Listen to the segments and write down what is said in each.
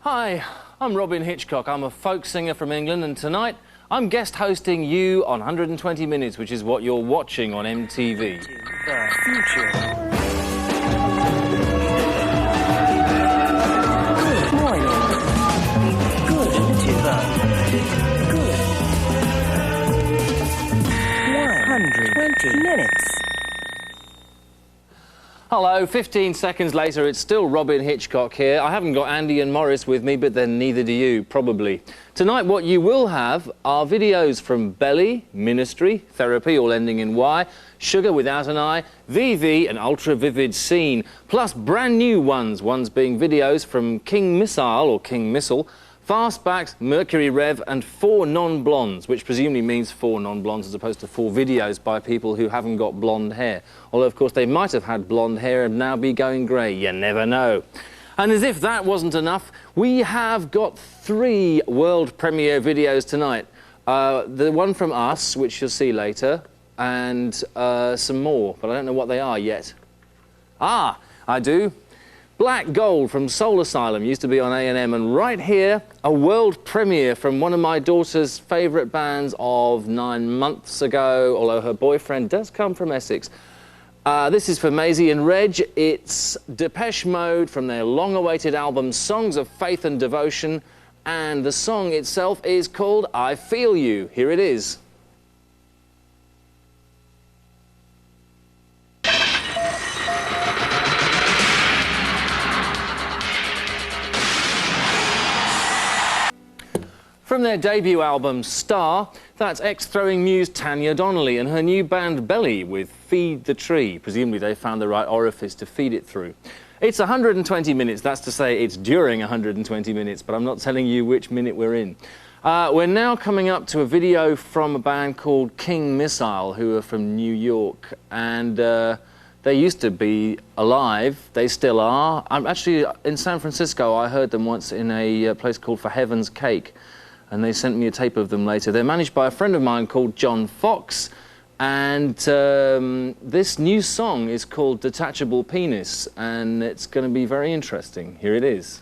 Hi, I'm Robyn Hitchcock. I'm a folk singer from England, and tonight I'm guest hosting you on 120 Minutes, which is what you're watching on MTV. The future. Good morning. Good to the good. 120 minutes. Hello, 15 seconds later, it's still Robyn Hitchcock here. I haven't got Andy and Morris with me, but then neither do you, probably. Tonight, what you will have are videos from Belly, Ministry, Therapy, all ending in Y, Sugar without an I, VV, an ultra-vivid scene, plus brand new ones being videos from King Missile, or King Missile, Fastbacks, Mercury Rev, and 4 non-blondes, which presumably means 4 non-blondes as opposed to 4 videos by people who haven't got blonde hair. Although, of course, they might have had blonde hair and now be going grey. You never know. And as if that wasn't enough, we have got 3 world premiere videos tonight. The one from us, which you'll see later, and some more, but I don't know what they are yet. Ah, I do. Black Gold from Soul Asylum used to be on A&M, and right here, a world premiere from one of my daughter's favourite bands of 9 months ago, although her boyfriend does come from Essex. This is for Maisie and Reg. It's Depeche Mode from their long-awaited album Songs of Faith and Devotion, and the song itself is called I Feel You. Here it is. From their debut album, Star, that's ex-Throwing Muse Tanya Donnelly and her new band Belly with Feed the Tree. Presumably they found the right orifice to feed it through. It's 120 minutes, that's to say it's during 120 minutes, but I'm not telling you which minute we're in. We're now coming up to a video from a band called King Missile, who are from New York, and they used to be alive, they still are. I'm actually in San Francisco. I heard them once in a place called For Heaven's Cake, and they sent me a tape of them later. They're managed by a friend of mine called John Fox, and this new song is called Detachable Penis, and it's going to be very interesting. Here it is.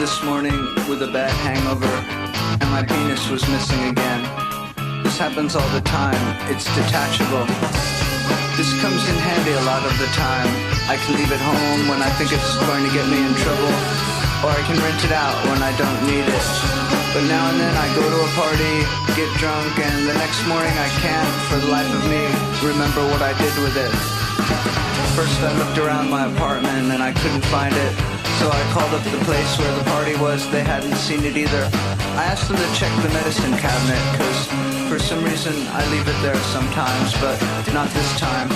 This morning with a bad hangover, and my penis was missing again. This happens all the time, it's detachable. This comes in handy a lot of the time. I can leave it home when I think it's going to get me in trouble, or I can rent it out when I don't need it. But now and then I go to a party, get drunk, and the next morning I can't, for the life of me, remember what I did with it. First I looked around my apartment and I couldn't find it. So I called up the place where the party was. They hadn't seen it either. I asked them to check the medicine cabinet, because for some reason I leave it there sometimes, but not this time.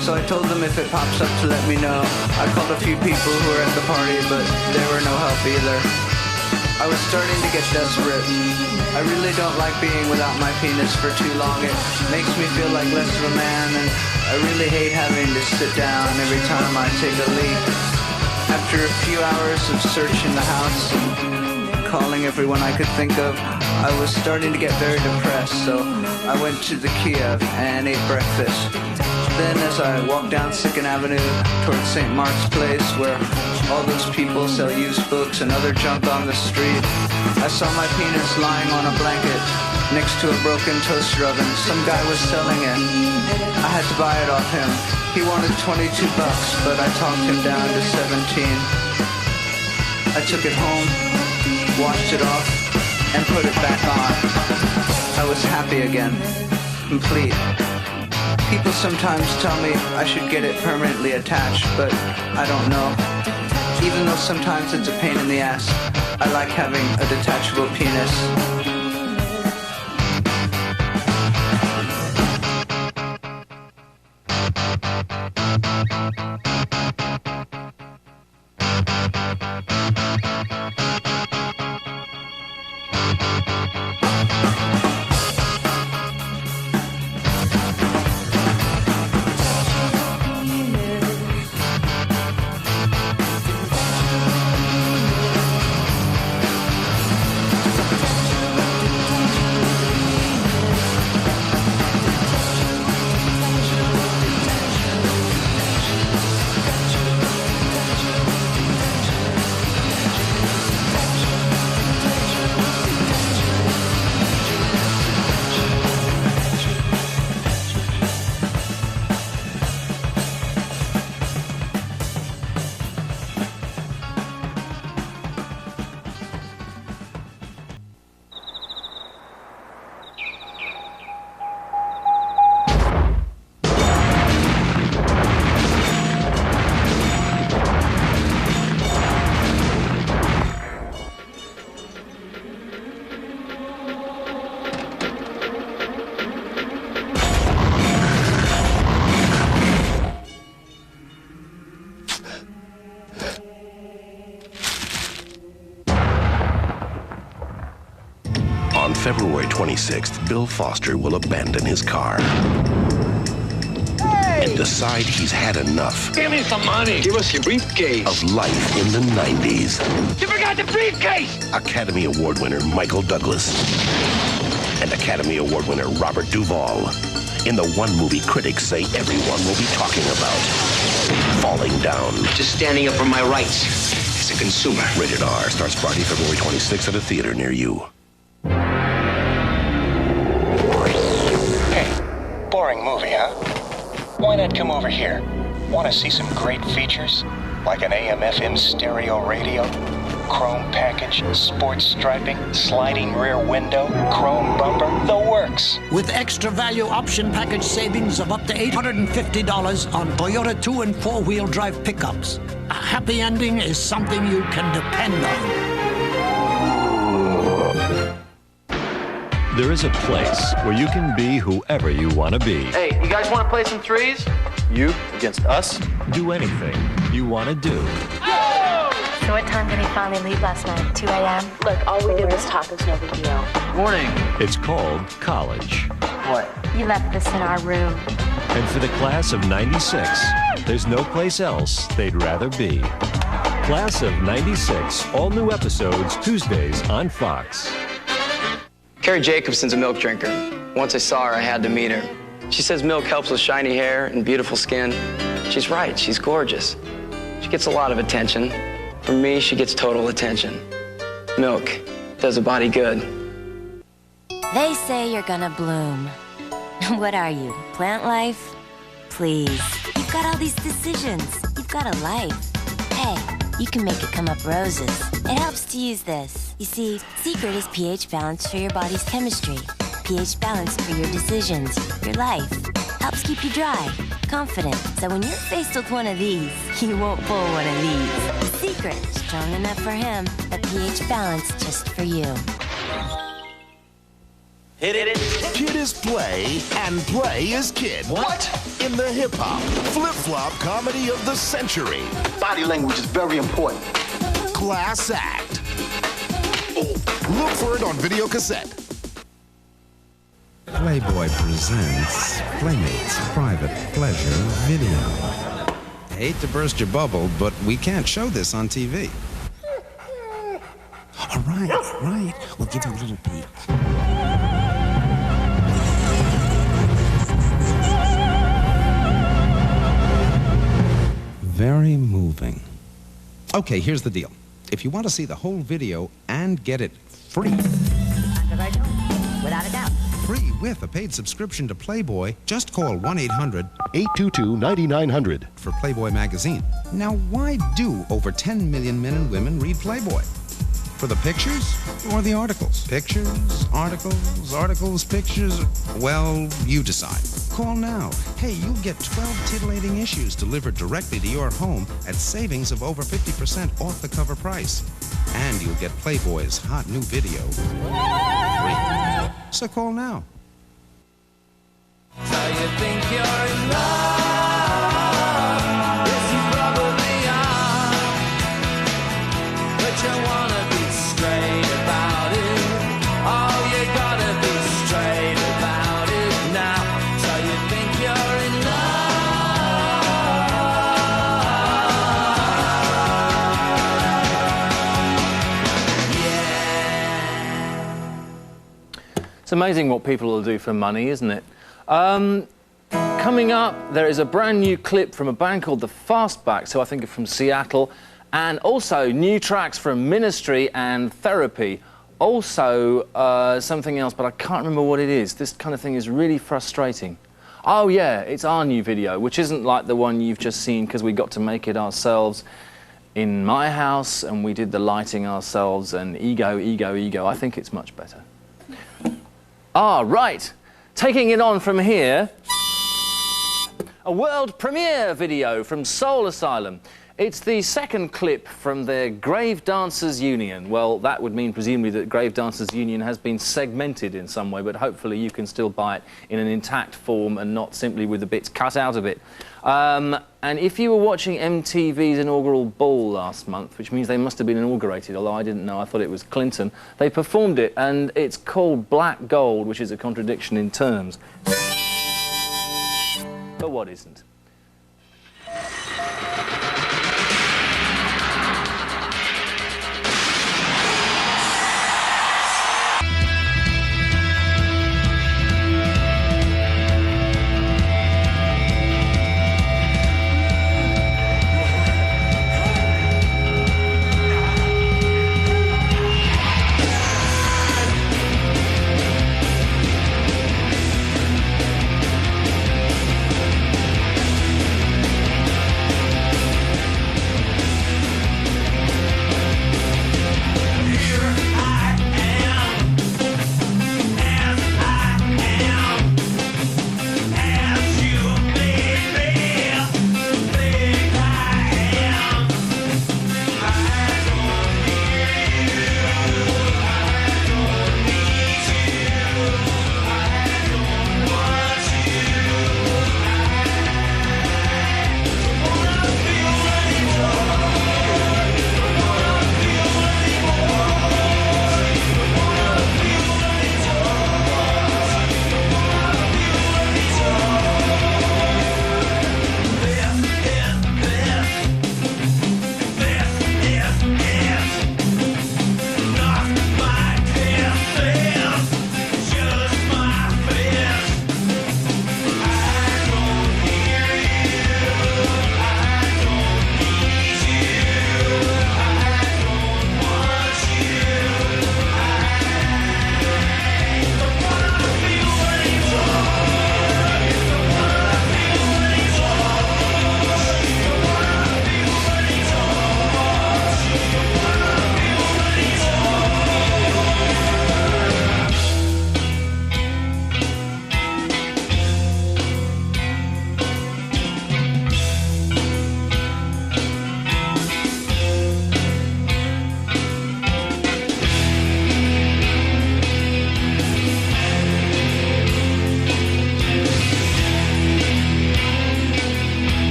So I told them if it pops up to let me know. I called a few people who were at the party, but they were no help either. I was starting to get desperate. I really don't like being without my penis for too long. It makes me feel like less of a man, and I really hate having to sit down every time I take a leak. After a few hours of searching the house and calling everyone I could think of, I was starting to get very depressed, so I went to the Kiev and ate breakfast. Then as I walked down 2nd Avenue towards St. Mark's Place, where all those people sell used books and other junk on the street, I saw my penis lying on a blanket next to a broken toaster oven. Some guy was selling it. I had to buy it off him. He wanted $22, but I talked him down to 17. I took it home, washed it off, and put it back on. I was happy again, complete. People sometimes tell me I should get it permanently attached, but I don't know. Even though sometimes it's a pain in the ass, I like having a detachable penis. February 26th, Bill Foster will abandon his car and decide he's had enough. Give me some money. Give us your briefcase. Of life in the 90s. You forgot the briefcase! Academy Award winner Michael Douglas and Academy Award winner Robert Duvall in the one movie critics say everyone will be talking about, Falling Down. Just standing up for my rights as a consumer. Rated R. Starts Friday, February 26th at a theater near you. Hey, boring movie, huh? Why not come over here? Want to see some great features? Like an AM/FM stereo radio, chrome package, sports striping, sliding rear window, chrome bumper, the works. With extra value option package savings of up to $850 on Toyota 2- and 4-wheel drive pickups. A happy ending is something you can depend on. There is a place where you can be whoever you want to be. Hey, you guys want to play some threes? You against us? Do anything you want to do. So what time did he finally leave last night? 2 a.m.? Look, all we did was talk. It's no big deal. Morning. It's called college. What? You left this in our room. And for the class of 96, there's no place else they'd rather be. Class of 96, all new episodes Tuesdays on Fox. Carrie Jacobson's a milk drinker. Once I saw her, I had to meet her. She says milk helps with shiny hair and beautiful skin. She's right, she's gorgeous. She gets a lot of attention. For me, she gets total attention. Milk does a body good. They say you're gonna bloom. What are you, plant life? Please, you've got all these decisions. You've got a life. Hey, you can make it come up roses. It helps to use this. You see, secret is pH balance for your body's chemistry. pH balance for your decisions, your life. Helps keep you dry, confident. So when you're faced with one of these, you won't pull one of these. The secret, strong enough for him, but pH balance just for you. Hit it. Kid is play, and play is kid. What? In the hip-hop, flip-flop comedy of the century. Body language is very important. Class act. Look for it on video cassette. Playboy presents Playmates Private Pleasure Video. I hate to burst your bubble, but we can't show this on TV. All right. We'll give you a little peek. Very moving. Okay, here's the deal. If you want to see the whole video and get it free, Without a doubt. free with a paid subscription to Playboy, just call 1-800-822-9900 for Playboy magazine. Now, why do over 10 million men and women read Playboy? For the pictures or the articles? Pictures, articles, pictures. Well, you decide. Call now. Hey, you'll get 12 titillating issues delivered directly to your home at savings of over 50% off the cover price. And you'll get Playboy's hot new video free. So call now. So you think you're in love? Yes, you probably are. But you wanna be straight about it. Oh, you gotta be straight about it now. So you think you're in It's amazing what people will do for money, isn't it? Coming up, there is a brand new clip from a band called The Fastbacks, who I think are from Seattle, and also new tracks from Ministry and Therapy. Also, something else, but I can't remember what it is. This kind of thing is really frustrating. Oh yeah, it's our new video, which isn't like the one you've just seen because we got to make it ourselves in my house and we did the lighting ourselves and ego. I think it's much better. Ah, right. Taking it on from here. A world premiere video from Soul Asylum. It's the second clip from their Grave Dancers Union. Well, that would mean presumably that Grave Dancers Union has been segmented in some way, but hopefully you can still buy it in an intact form and not simply with the bits cut out of it. And if you were watching MTV's inaugural ball last month, which means they must have been inaugurated, although I didn't know, I thought it was Clinton, they performed it, and it's called Black Gold, which is a contradiction in terms. But what isn't?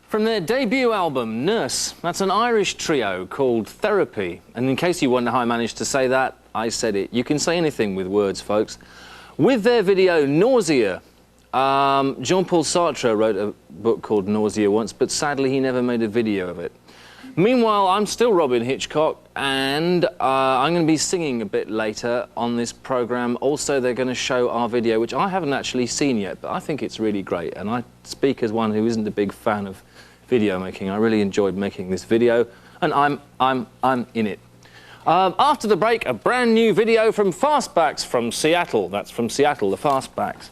From their debut album, Nurse. That's an Irish trio called Therapy. And in case you wonder how I managed to say that, I said it. You can say anything with words, folks. With their video, Nausea. Jean-Paul Sartre wrote a book called Nausea once, but sadly he never made a video of it. Meanwhile, I'm still Robyn Hitchcock, and I'm going to be singing a bit later on this programme. Also, they're going to show our video, which I haven't actually seen yet, but I think it's really great. And I speak as one who isn't a big fan of video making. I really enjoyed making this video, and I'm in it. After the break, a brand new video from Fastbacks from Seattle. That's from Seattle, the Fastbacks.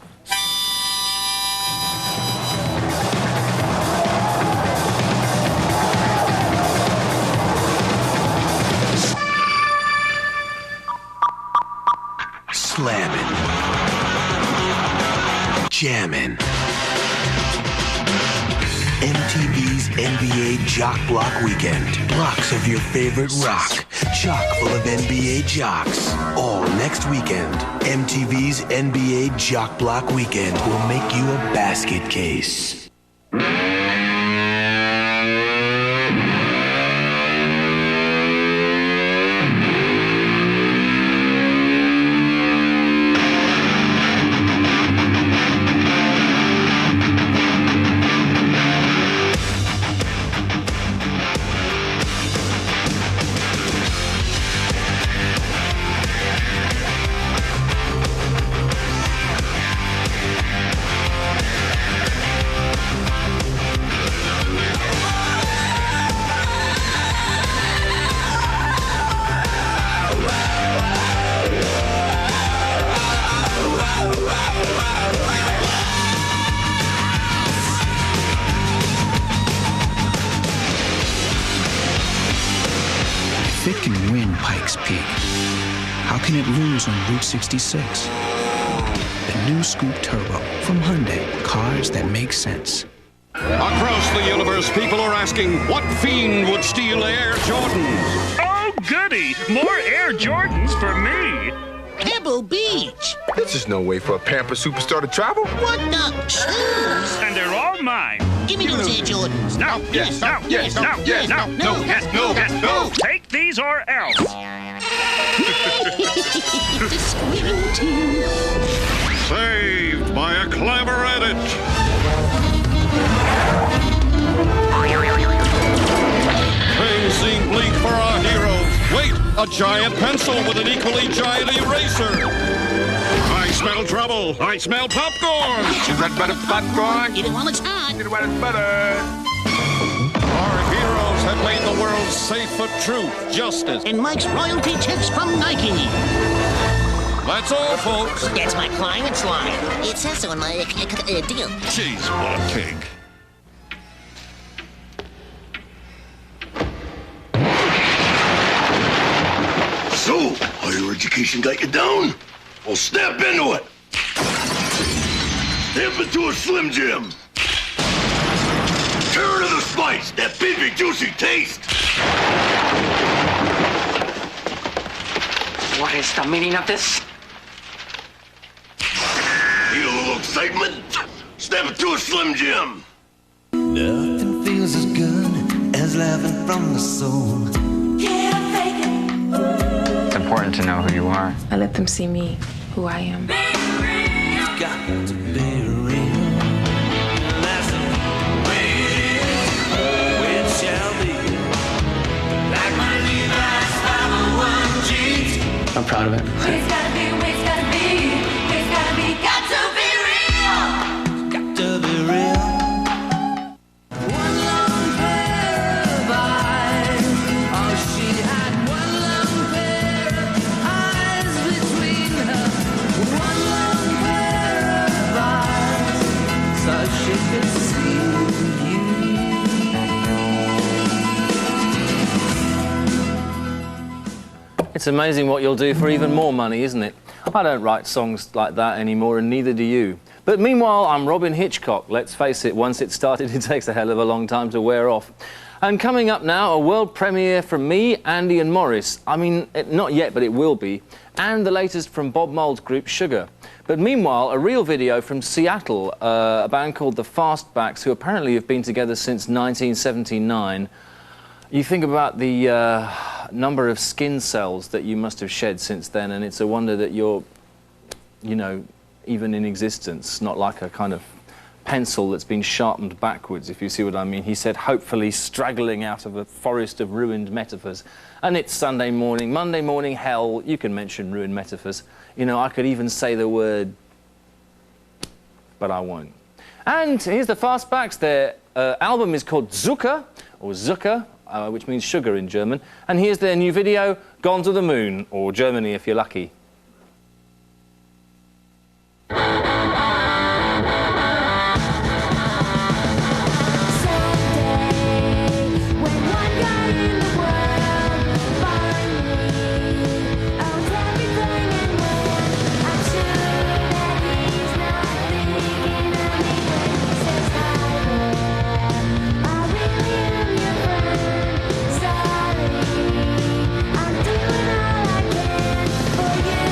Slamming. Jamming. MTV's NBA Jock Block Weekend. Blocks of your favorite rock. Chock full of NBA jocks. All next weekend. MTV's NBA Jock Block Weekend will make you a basket case. If it can win Pikes Peak, how can it lose on Route 66? The new Scoop Turbo from Hyundai, cars that make sense. Across the universe, people are asking, what fiend would steal Air Jordans? Oh, goody! More Air Jordans for me! Pebble Beach! This is no way for a Pamper superstar to travel. What the shoes? And they're all mine! Give me those Air Jordans! No, yes, no, yes, no, yes, no, no, yes, no, yes, no! Take these or else! Saved by a clever edit! Things seem bleak for our heroes. Wait, a giant pencil with an equally giant eraser. I smell trouble. I smell popcorn. Is that better popcorn? Eat it while it's hot. Eat it while it's better. Our heroes have made the world safe for truth, justice. And Mike's royalty tips from Nike. That's all, folks. That's my client's line. It says so in my deal. Jeez, what a pig. So, higher education got you down? Well, step into it. Step into a Slim Jim. Turn to the spice, that beefy, juicy taste. What is the meaning of this? Need a little excitement? Step into a Slim Jim. Nothing feels as good as laughing from the soul. It's important to know who you are. I let them see me, who I am. You've got to be real. That's the way it is. It shall be. Like my Levi's 501 jeans. I'm proud of it. It's gotta be, it's gotta be, it's gotta be, got to be real. Got to be real. One long pair of eyes. Oh, she had one long pair of eyes between her. One long pair of eyes, so she could see you. It's amazing what you'll do for even more money, isn't it? I don't write songs like that anymore, and neither do you. But meanwhile, I'm Robyn Hitchcock. Let's face it, once it's started, it takes a hell of a long time to wear off. And coming up now, a world premiere from me, Andy and Morris. I mean, not yet, but it will be. And the latest from Bob Mould's group Sugar. But meanwhile, a real video from Seattle, a band called the Fastbacks, who apparently have been together since 1979. You think about the number of skin cells that you must have shed since then, and it's a wonder that you're, you know, even in existence, not like a kind of pencil that's been sharpened backwards, if you see what I mean. He said, hopefully straggling out of a forest of ruined metaphors. And it's Sunday morning, Monday morning, hell, you can mention ruined metaphors. You know, I could even say the word, but I won't. And here's the Fastbacks. They're Album is called Zucker, or Zucker, which means sugar in German. And here's their new video, Gone to the Moon, or Germany if you're lucky. For you.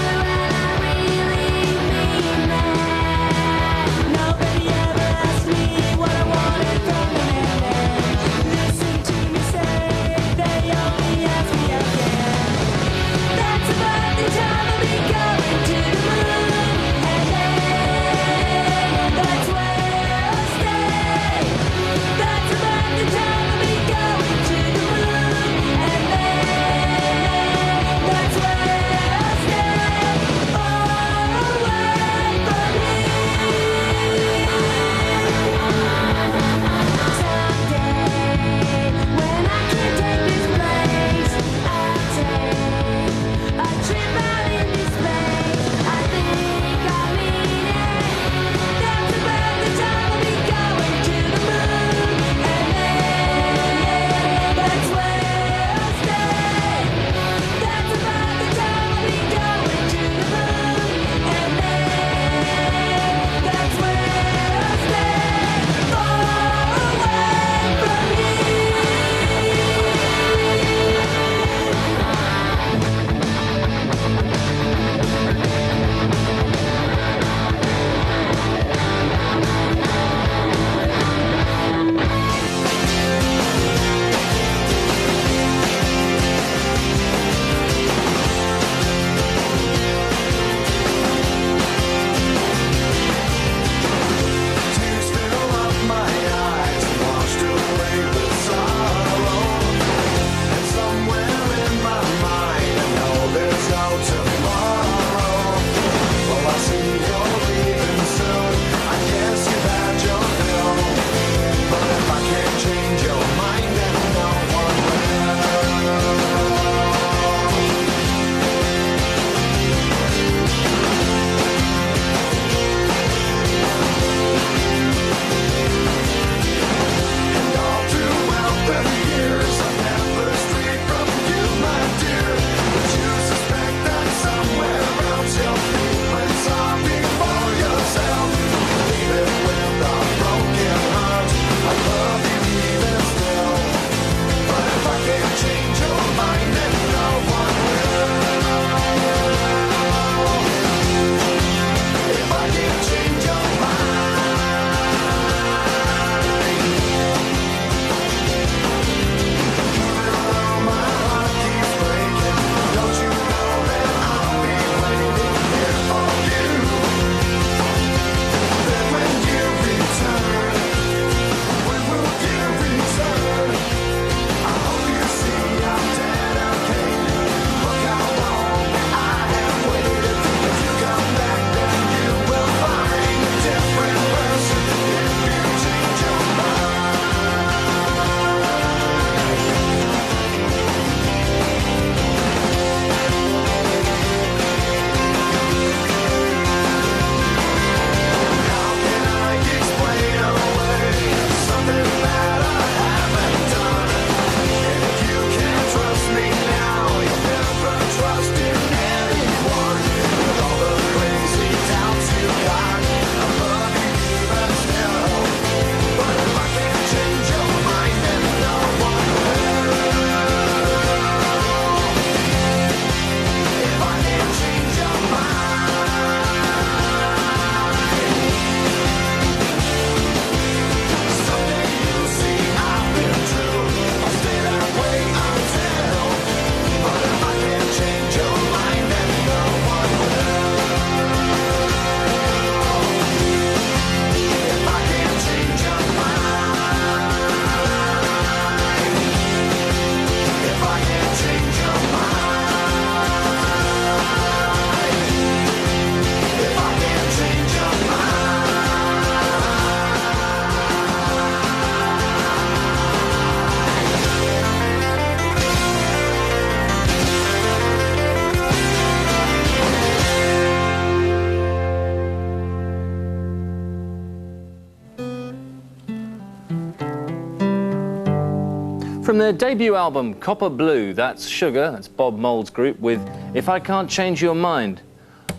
from their debut album, Copper Blue. That's Sugar, that's Bob Mould's group, with If I Can't Change Your Mind.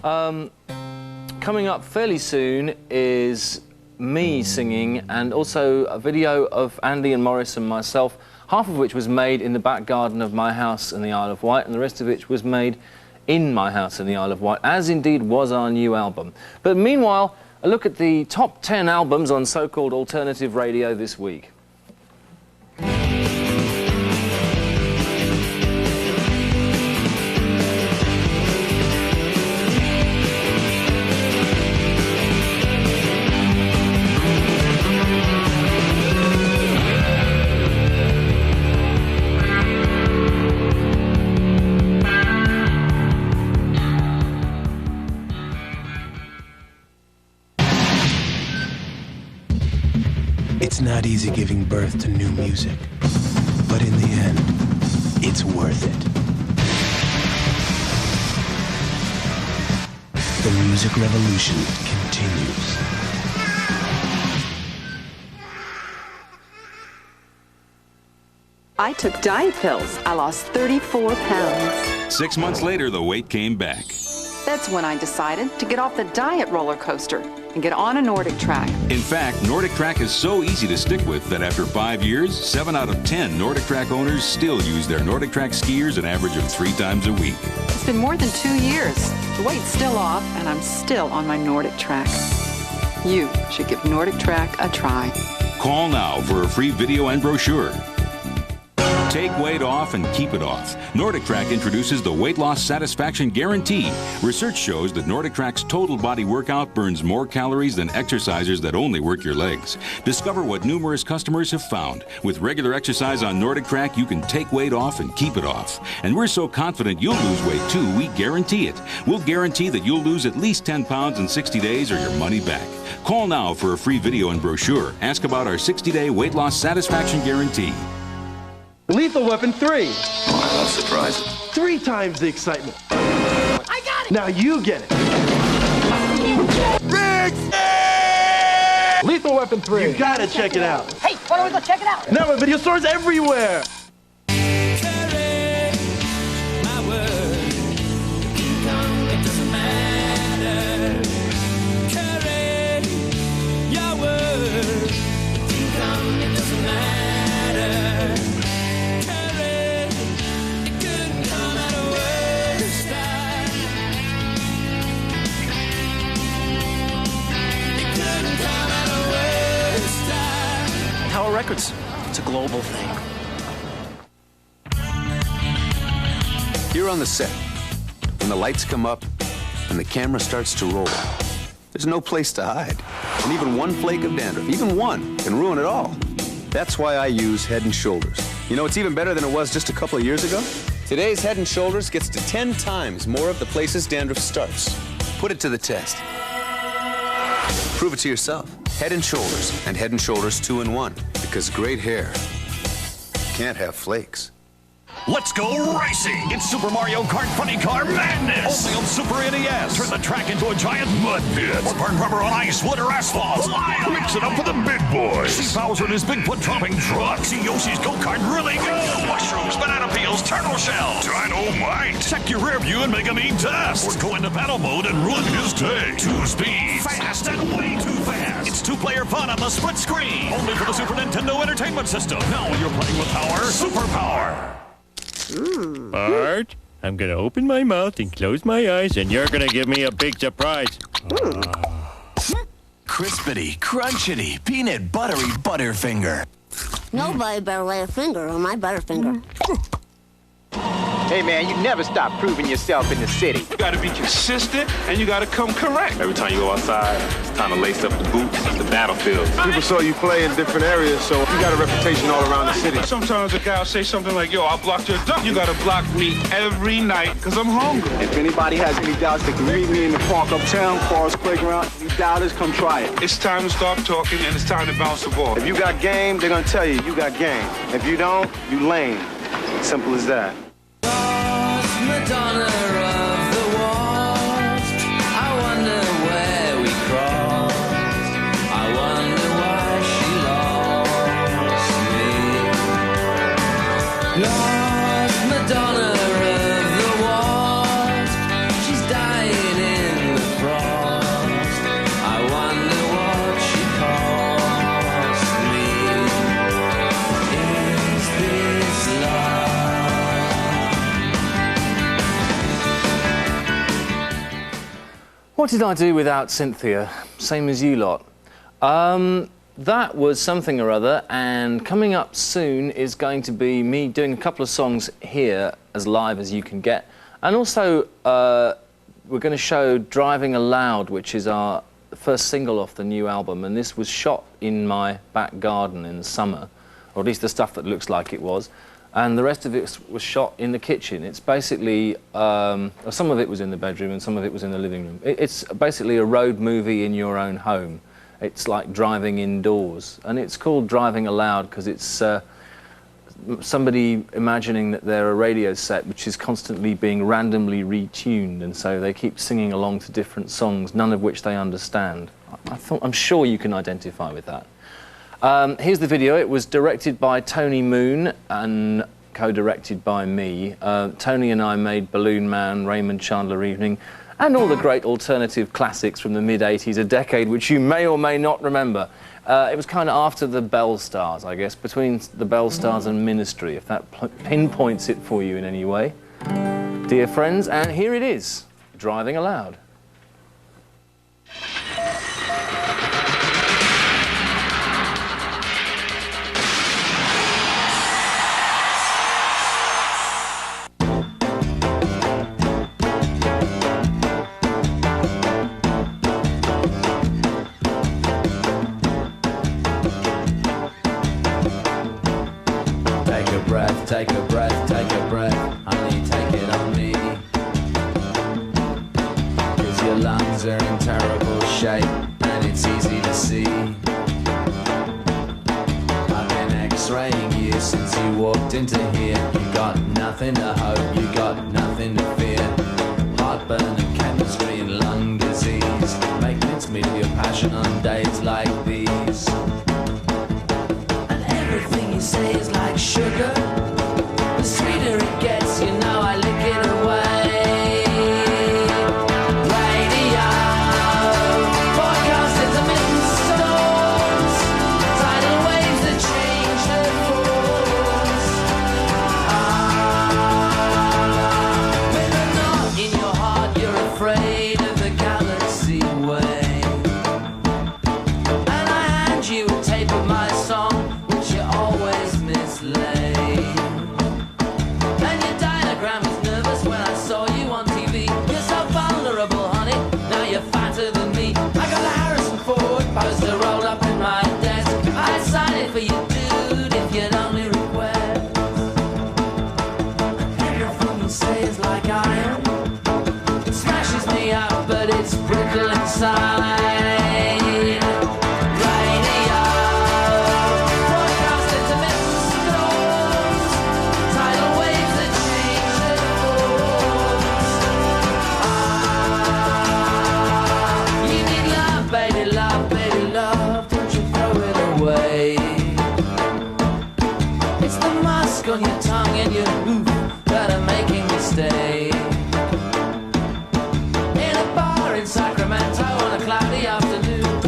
Coming up fairly soon is me singing, and also a video of Andy and Morris and myself, half of which was made in the back garden of my house in the Isle of Wight, and the rest of which was made in my house in the Isle of Wight, as indeed was our new album. But meanwhile, a look at the top 10 albums on so-called alternative radio this week. It's not easy giving birth to new music, but in the end, it's worth it. The music revolution continues. I took diet pills. I lost 34 pounds. 6 months later, the weight came back. That's when I decided to get off the diet roller coaster and get on a Nordic Track. In fact, Nordic Track is so easy to stick with that after 5 years, 7 out of 10 Nordic Track owners still use their Nordic Track skiers an average of 3 times a week. It's been more than 2 years. The weight's still off, and I'm still on my Nordic Track. You should give Nordic Track a try. Call now for a free video and brochure. Take weight off and keep it off. Nordic Track introduces the Weight Loss Satisfaction Guarantee. Research shows that Nordic Track's total body workout burns more calories than exercisers that only work your legs. Discover what numerous customers have found. With regular exercise on Nordic Track, you can take weight off and keep it off. And we're so confident you'll lose weight too, we guarantee it. We'll guarantee that you'll lose at least 10 pounds in 60 days or your money back. Call now for a free video and brochure. Ask about our 60-day Weight Loss Satisfaction Guarantee. Lethal Weapon 3. Oh, I love surprises. 3 times the excitement. I got it! Now you get it. Riggs! Lethal Weapon 3. You gotta check it out. Hey, why don't we go check it out? Now in video stores everywhere. Tower Records. It's a global thing. Here on the set, when the lights come up and the camera starts to roll, there's no place to hide. And even one flake of dandruff, even one, can ruin it all. That's why I use Head & Shoulders. You know, it's even better than it was just a couple of years ago. Today's Head & Shoulders gets to 10 times more of the places dandruff starts. Put it to the test. Prove it to yourself. Head & Shoulders and Head & Shoulders 2-in-1. Because great hair can't have flakes. Let's go racing! It's Super Mario Kart Funny Car Madness! Only on Super NES! Turn the track into a giant mud pit! Or burn rubber on ice, wood, or asphalt! Mix it up for the big boys! See Bowser in his Bigfoot-dropping truck! See Yoshi's go-kart really go! Mushrooms, banana peels, turtle shells! Dynamite! Check your rear view and make him eat dust! Or go into battle mode and ruin his day! 2 speeds! Fast and way too fast! It's 2-player fun on the split screen! Only for the Super Nintendo Entertainment System! Now you're playing with power, superpower! Bart, I'm gonna open my mouth and close my eyes, and you're gonna give me a big surprise. Crispity, crunchity, peanut buttery Butterfinger. Nobody better lay a finger on my Butterfinger. Hey man, you never stop proving yourself in the city. You gotta be consistent and you gotta come correct. Every time you go outside, it's time to lace up the boots, the battlefield. People saw you play in different areas, so you got a reputation all around the city. Sometimes a guy will say something like, yo, I blocked your dunk. You gotta block me every night because I'm hungry. If anybody has any doubts, they can meet me in the park uptown, Forest Playground. You doubters, come try it. It's time to stop talking and it's time to bounce the ball. If you got game, they're gonna tell you you got game. If you don't, you lame. Simple as that. Madonna of the walls, I wonder where we crossed. I wonder why she lost me. Madonna of the wasp, she's dying in the frost. I wonder what she cost me. Is this love? What did I do without Cynthia? Same as you lot. That was Something or Other, and coming up soon is going to be me doing a couple of songs here as live as you can get. And also, we're going to show Driving Aloud, which is our first single off the new album, and this was shot in my back garden in the summer, or at least the stuff that looks like it was. And the rest of it was shot in the kitchen. It's basically, some of it was in the bedroom and some of it was in the living room. It's basically a road movie in your own home. It's like driving indoors. And it's called Driving Aloud because it's somebody imagining that they're a radio set which is constantly being randomly retuned, and so they keep singing along to different songs, none of which they understand. I'm sure you can identify with that. Here's the video. It was directed by Tony Moon and co-directed by me. Tony and I made Balloon Man, Raymond Chandler Evening, and all the great alternative classics from the mid-80s, a decade which you may or may not remember. It was kind of after the Bell Stars, I guess, between the Bell Stars and Ministry, if that pinpoints it for you in any way. Dear friends, and here it is, Driving Aloud. Take a breath, take a breath, honey, take it on me. 'Cause your lungs are in terrible shape, and it's easy to see. I've been x-raying you since you walked into here. You got nothing to hope, you got nothing to fear. Heartburn and chemistry and lung disease make mincemeat of your passion on days like these. And everything you say is like sugar. The sweeter it gets, you know I lick it away. Radio, forecast intermittent storms, tidal waves that change their force. With a knot in your heart, you're afraid of the galaxy way. And I hand you a tape of my song, which you always mislay. Poster rolled up in my desk. I'd sign it for you, dude, if you'd only request. Everything you say is like iron. It smashes me up, but it's brittle inside. Radio, broadcast intermittent storms, tidal waves that change their course. You need love, baby, love. Don't you throw it away. It's the musk on your tongue and your hoof that are making me stay. In a bar in Sacramento on a cloudy afternoon,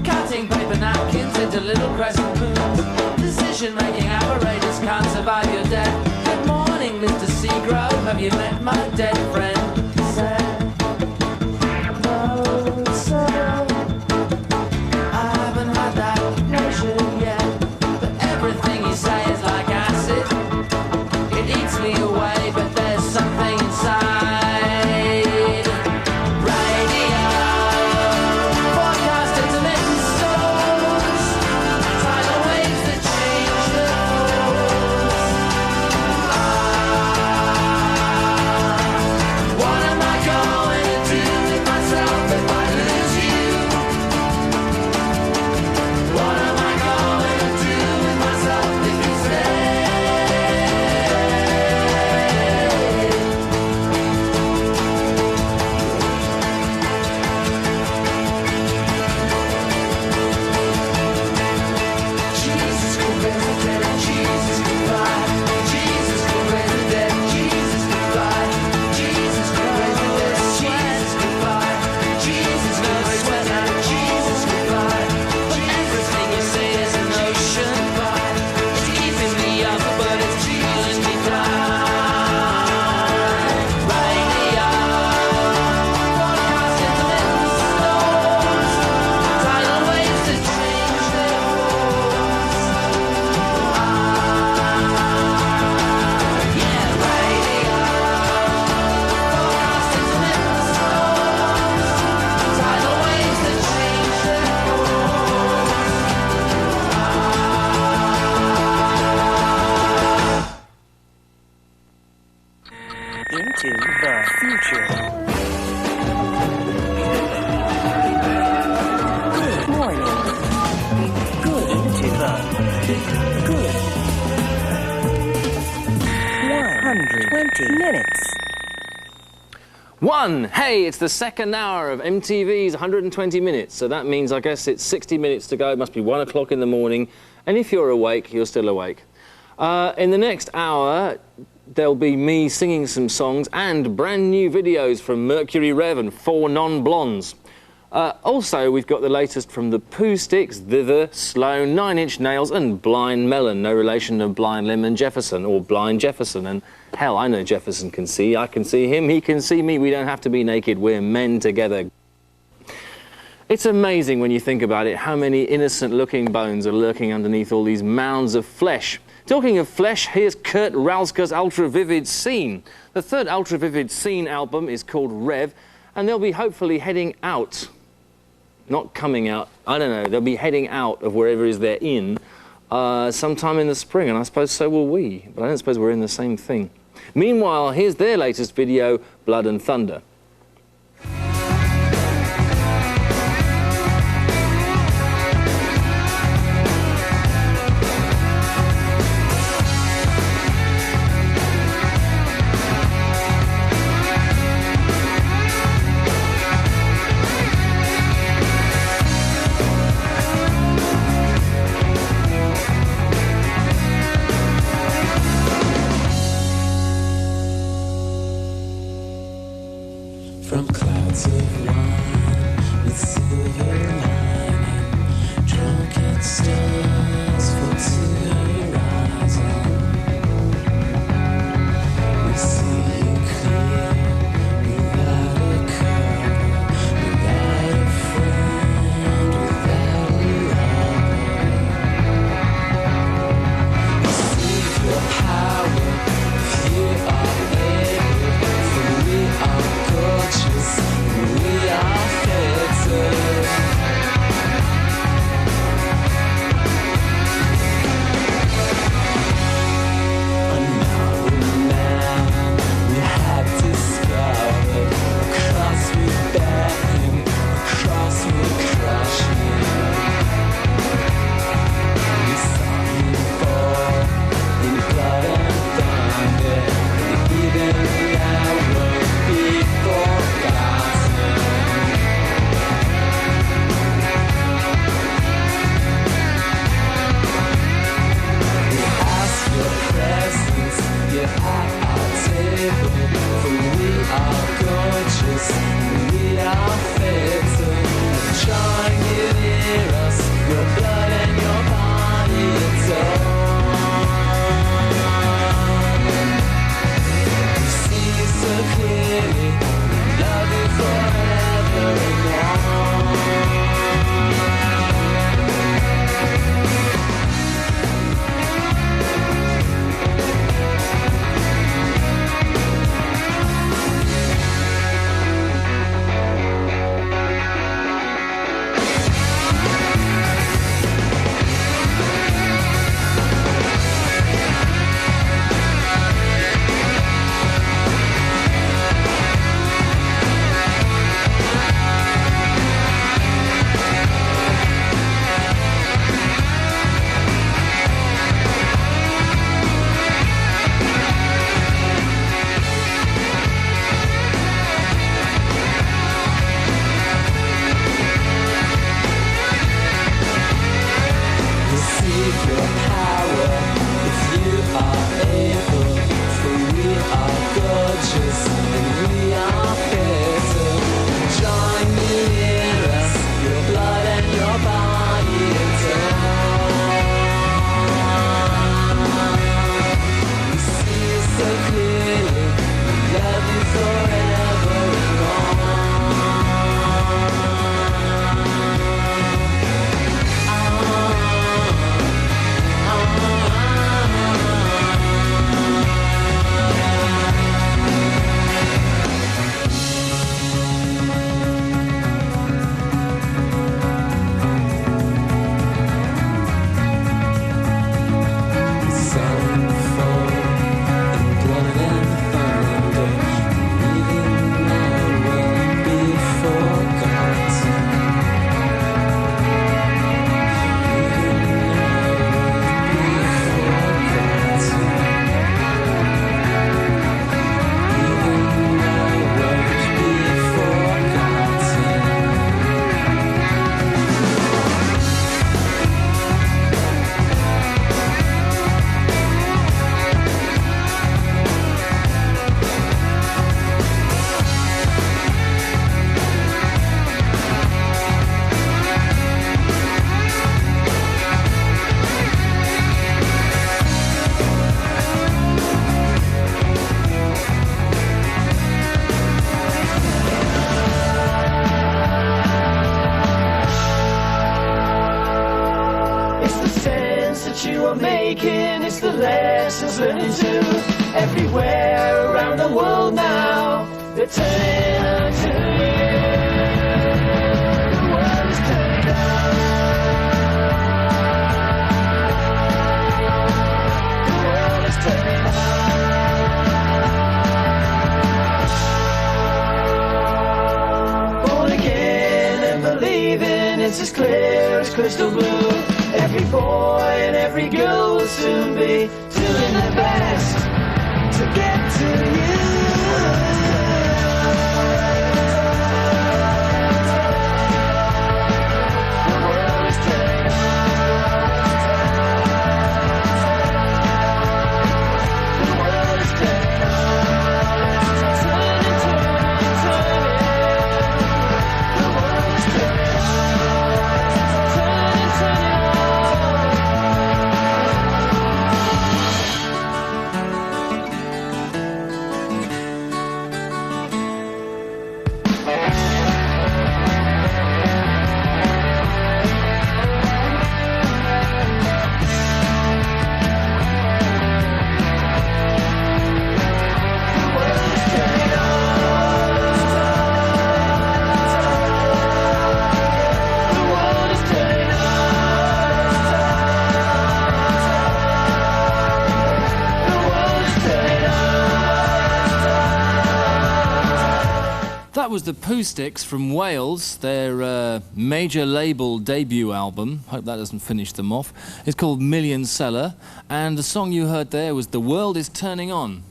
cutting paper napkins into little crescent moons. Decision-making apparatus can't survive your death. Good morning, Mr. Seagrove. Have you met my dead friend? He said, no, sir. Everything you say is like acid. It eats me away, but there's something inside. Radio, forecast intermittent storms, tidal waves that change their course. into the future. Good morning. Good into the good. 120 minutes. Hey, it's the second hour of MTV's 120 minutes, so that means I guess it's 60 minutes to go. It must be 1 o'clock in the morning, and if you're awake, you're still awake. In the next hour, there'll be me singing some songs and brand new videos from Mercury Rev and 4 Non-Blondes. Also, we've got the latest from the Pooh Sticks, Thither, Sloan, 9 Inch Nails and Blind Melon, no relation to Blind Lemon Jefferson or Blind Jefferson. And hell, I know Jefferson can see. I can see him, he can see me. We don't have to be naked, we're men together. It's amazing when you think about it, how many innocent-looking bones are lurking underneath all these mounds of flesh. Talking of flesh, here's Kurt Ralska's Ultra Vivid Scene. The third Ultra Vivid Scene album is called Rev, and they'll be hopefully heading out. Not coming out, I don't know, they'll be heading out of wherever it is they're in sometime in the spring, and I suppose so will we, but I don't suppose we're in the same thing. Meanwhile, here's their latest video, Blood and Thunder. From clouds of wine with silver lining, drunken stars fall to the horizon. We see you clear, without a cover, without a friend, without a lover. Receive your power if you are able, for we are gorgeous, we are fatal. Another man we have discovered. Across we bear him, across we crush him. We saw him fall in blood and thunder, and even now will be forgotten. We ask your presence, you're at our table, for we are gorgeous, we are fatal. Drawing you near us, your blood and your body adorn. We see you so clearly, love you forever and the lessons learning too. Everywhere around the world now, they're turning on to you. The world is turning on. The world is turning on. Born again and believing it's as clear as crystal blue. Every boy and every girl will soon be doing their best to get to you. The world is turning on. The world is turning on. Turning, turning, turning. The world is turning on. Turning, turning on. That was the Pooh Sticks from Wales, their major label debut album. Hope that doesn't finish them off. It's called Million Seller, and the song you heard there was The World Is Turning On.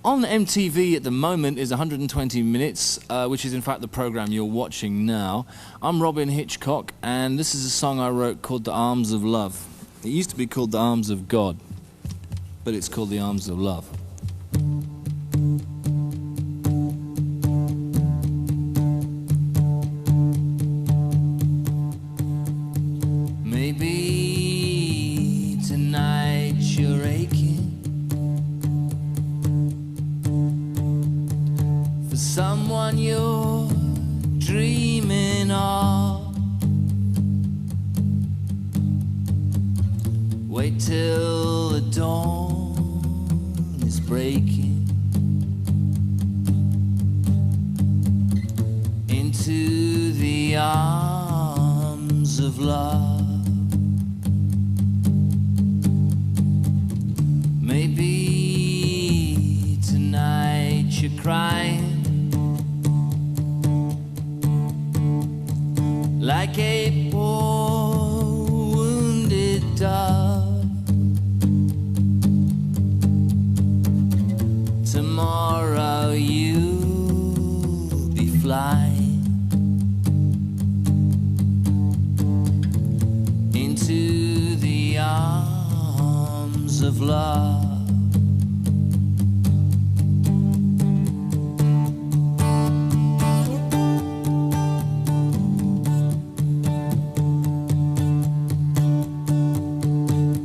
On MTV at the moment is 120 Minutes, which is in fact the program you're watching now. I'm Robyn Hitchcock, and this is a song I wrote called The Arms of Love. It used to be called The Arms of God, but it's called The Arms of Love. Maybe tonight you're aching for someone you're dreaming of. Wait till the dawn is breaking into the arms of love. Maybe tonight you're crying like a poor wounded dove. Tomorrow you'll be flying into the arms of love.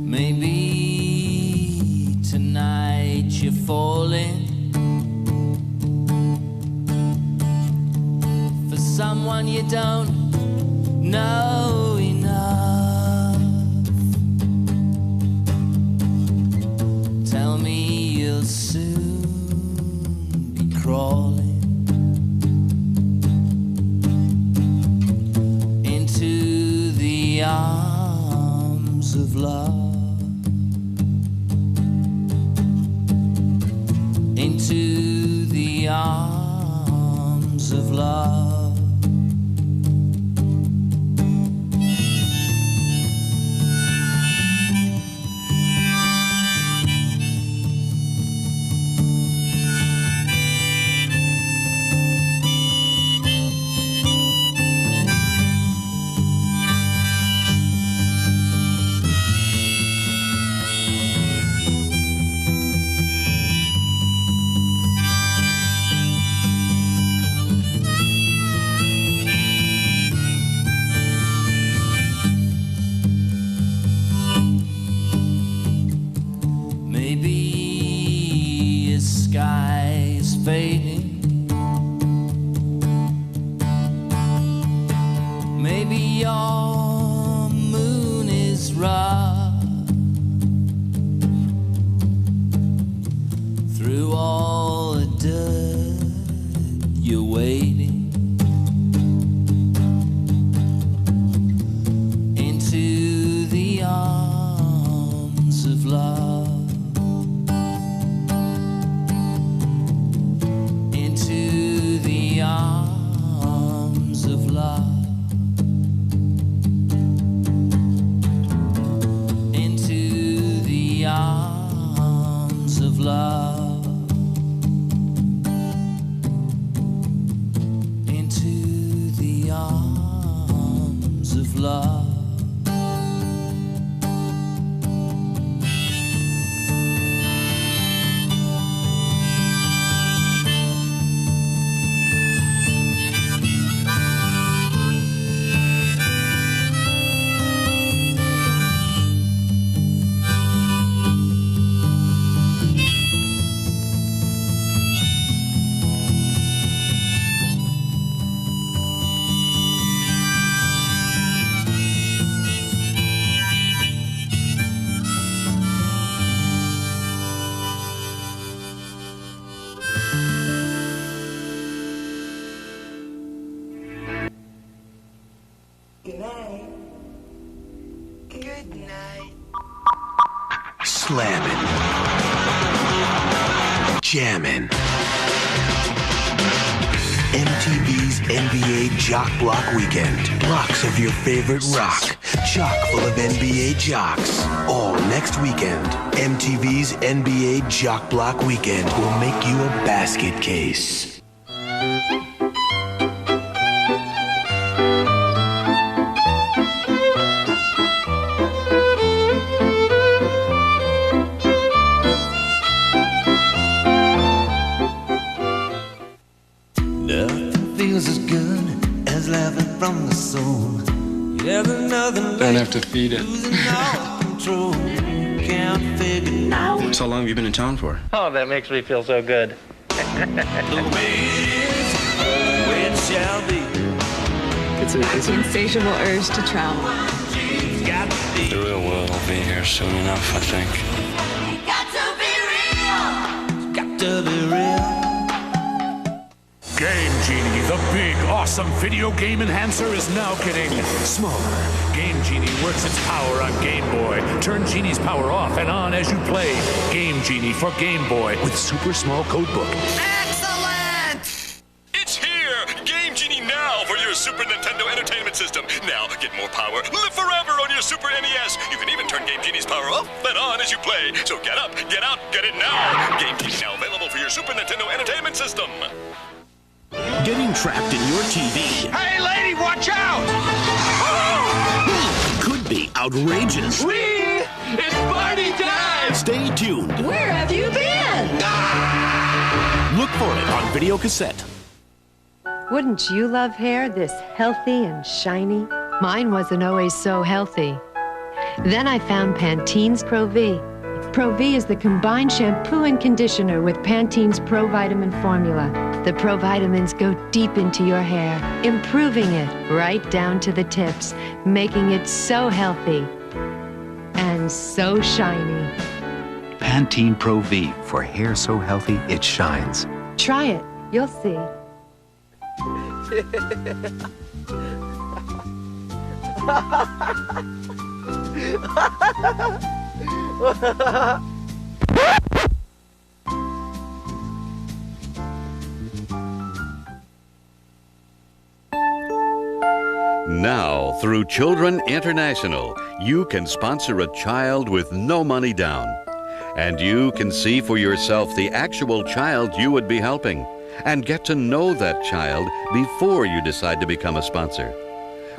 Maybe tonight you're falling for someone you don't know enough. Tell me you'll soon be crawling into the arms of love. Into the arms of love. slamming, jamming. MTV's NBA Jock Block Weekend. Blocks of your favorite rock, chock full of NBA jocks. All next weekend. MTV's NBA Jock Block Weekend will make you a basket case. Feels as good as laughing from the soul. Yeah, Don't have to feed it. Can't So long have you been in town for? Oh, that makes me feel so good. the way it is, the way it shall be. It's an insatiable urge to travel. The real world will be here soon enough, I think. Got to be real. Got to be real. Game Genie, the big, awesome video game enhancer, is now getting smaller. Game Genie works its power on Game Boy. Turn Genie's power off and on as you play. Game Genie for Game Boy with super small code book. Excellent! It's here! Game Genie now for your Super Nintendo Entertainment System. Now, get more power, live forever on your Super NES. You can even turn Game Genie's power off and on as you play. So get up, get out, get it now! Game Genie now available for your Super Nintendo Entertainment System. Getting trapped in your TV. Hey, lady, watch out! Could be outrageous. It's party time! Stay tuned. Where have you been? Look for it on video cassette. Wouldn't you love hair this healthy and shiny? Mine wasn't always so healthy. Then I found Pantene's Pro V. Pro V is the combined shampoo and conditioner with Pantene's Pro Vitamin formula. The Pro Vitamins go deep into your hair, improving it right down to the tips, making it so healthy and so shiny. Pantene Pro V, for hair so healthy it shines. Try it, you'll see. Now, through Children International, you can sponsor a child with no money down. And you can see for yourself the actual child you would be helping and get to know that child before you decide to become a sponsor.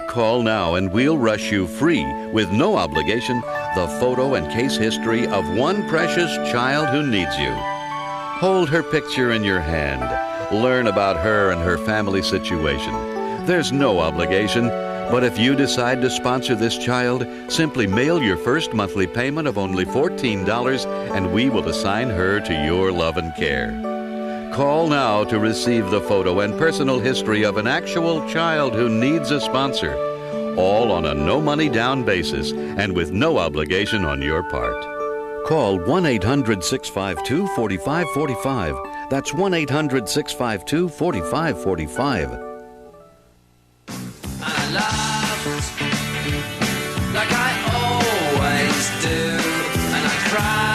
Call now and we'll rush you free, with no obligation, the photo and case history of one precious child who needs you. Hold her picture in your hand. Learn about her and her family situation. There's no obligation, but if you decide to sponsor this child, simply mail your first monthly payment of only $14 and we will assign her to your love and care. Call now to receive the photo and personal history of an actual child who needs a sponsor, all on a no money down basis and with no obligation on your part. Call 1-800-652-4545. That's 1-800-652-4545. I laughed like I always do, and I cried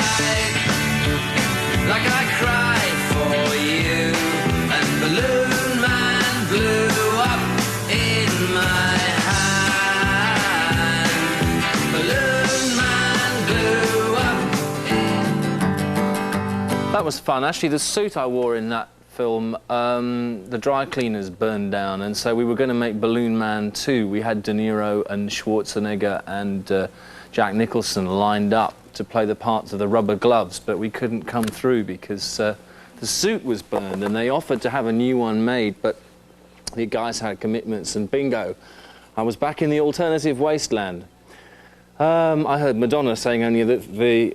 like I cried for you, and Balloon Man blew up in my hand. Balloon Man blew up in... That was fun. Actually, the suit I wore in that film, the dry cleaners burned down, and so we were going to make Balloon Man 2. We had De Niro and Schwarzenegger and Jack Nicholson lined up to play the parts of the rubber gloves, but we couldn't come through because the suit was burned, and they offered to have a new one made, but the guys had commitments, and bingo, I was back in the alternative wasteland. I heard Madonna saying the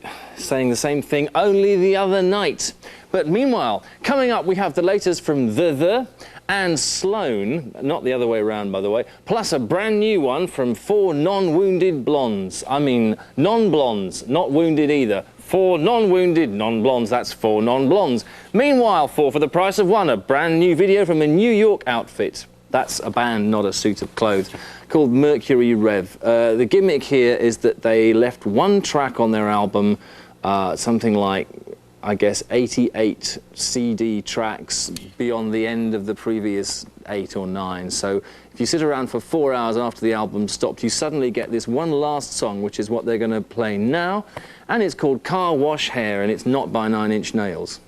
same thing only the other night. But meanwhile, coming up, we have the latest from The and Sloane, not the other way around, by the way, plus a brand new one from 4 non-wounded blondes. I mean, non-blondes, not wounded either. 4 non-wounded non-blondes, that's 4 non-blondes. Meanwhile, 4 for the price of 1, a brand new video from a New York outfit. That's a band, not a suit of clothes, called Mercury Rev. The gimmick here is that they left one track on their album something like, I guess, 88 CD tracks beyond the end of the previous 8 or 9. So if you sit around for 4 hours after the album stopped, you suddenly get this one last song, which is what they're going to play now, and it's called Car Wash Hair, and it's not by Nine Inch Nails.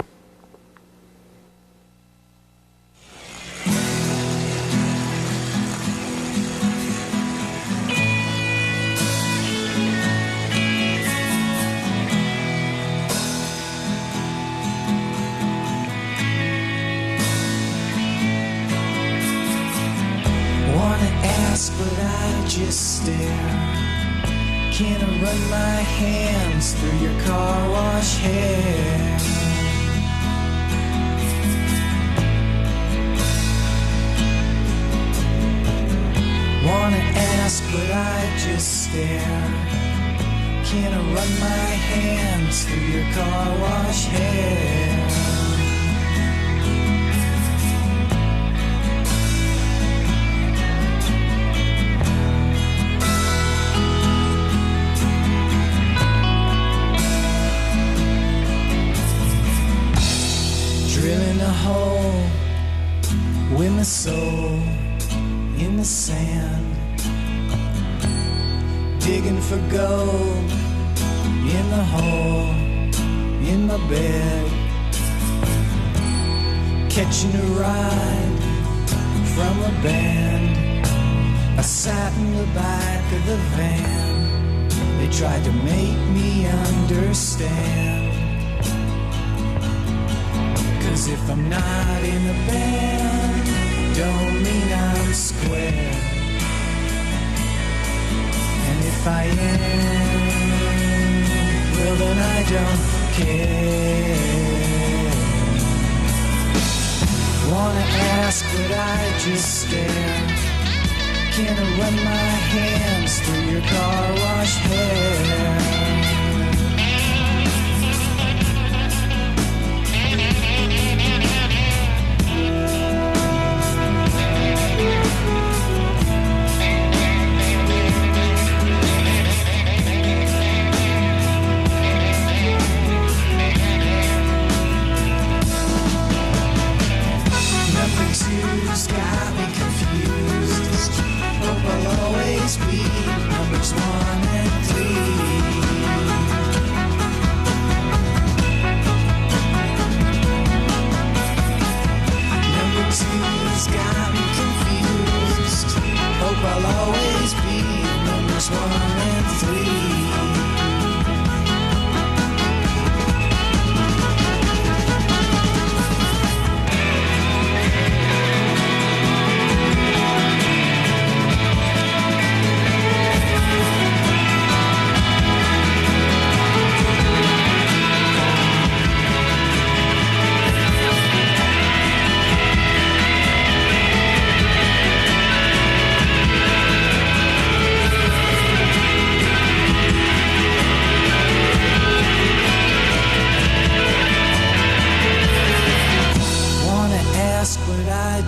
But I just stare. Can I run my hands through your car wash hair? Wanna ask, but I just stare. Can I run my hands through your car wash hair? Drilling a hole with my soul in the sand, digging for gold in the hole in my bed, catching a ride from a band. I sat in the back of the van. They tried to make me understand. 'Cause if I'm not in a band, don't mean I'm square. And if I am, well then I don't care. Wanna ask, but I just stare. Can I run my hands through your car wash hair? Two's got me confused. Hope I'll always be numbers 1 and 3. Number 2's got me confused. Hope I'll always be numbers 1 and 3.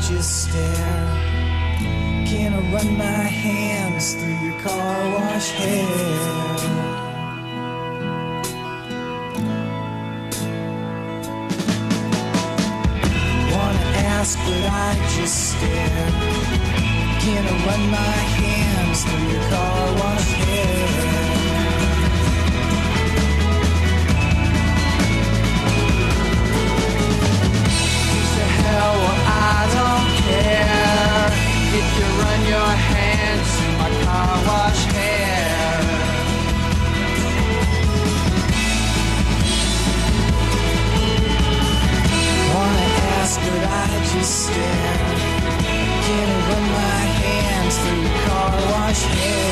Just stare. Can I run my hands through your car wash hair? Wanna ask, but I just stare. Can I run my hands through your car wash hair? Hell, well, I don't care if you run your hands through my car wash hair. Wanna ask, but I just stare. Can I run my hands through your car wash hair?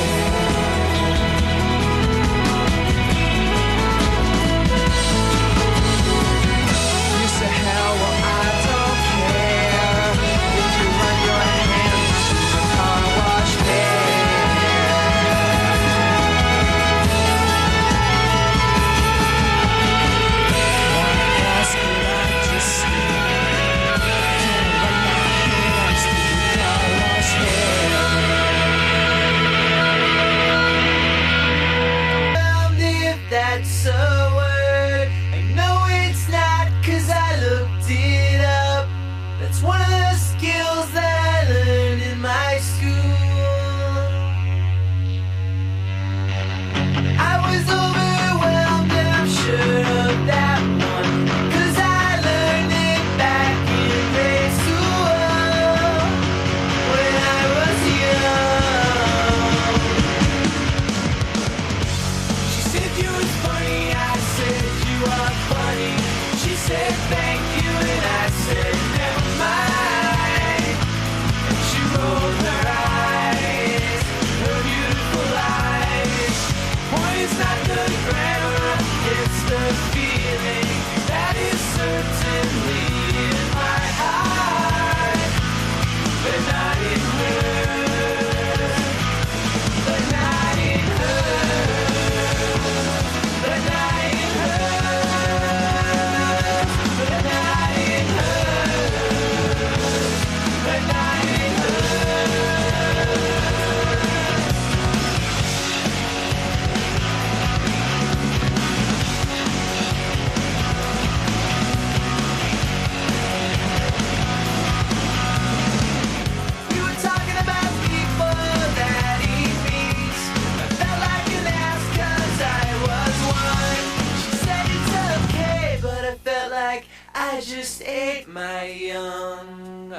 my young.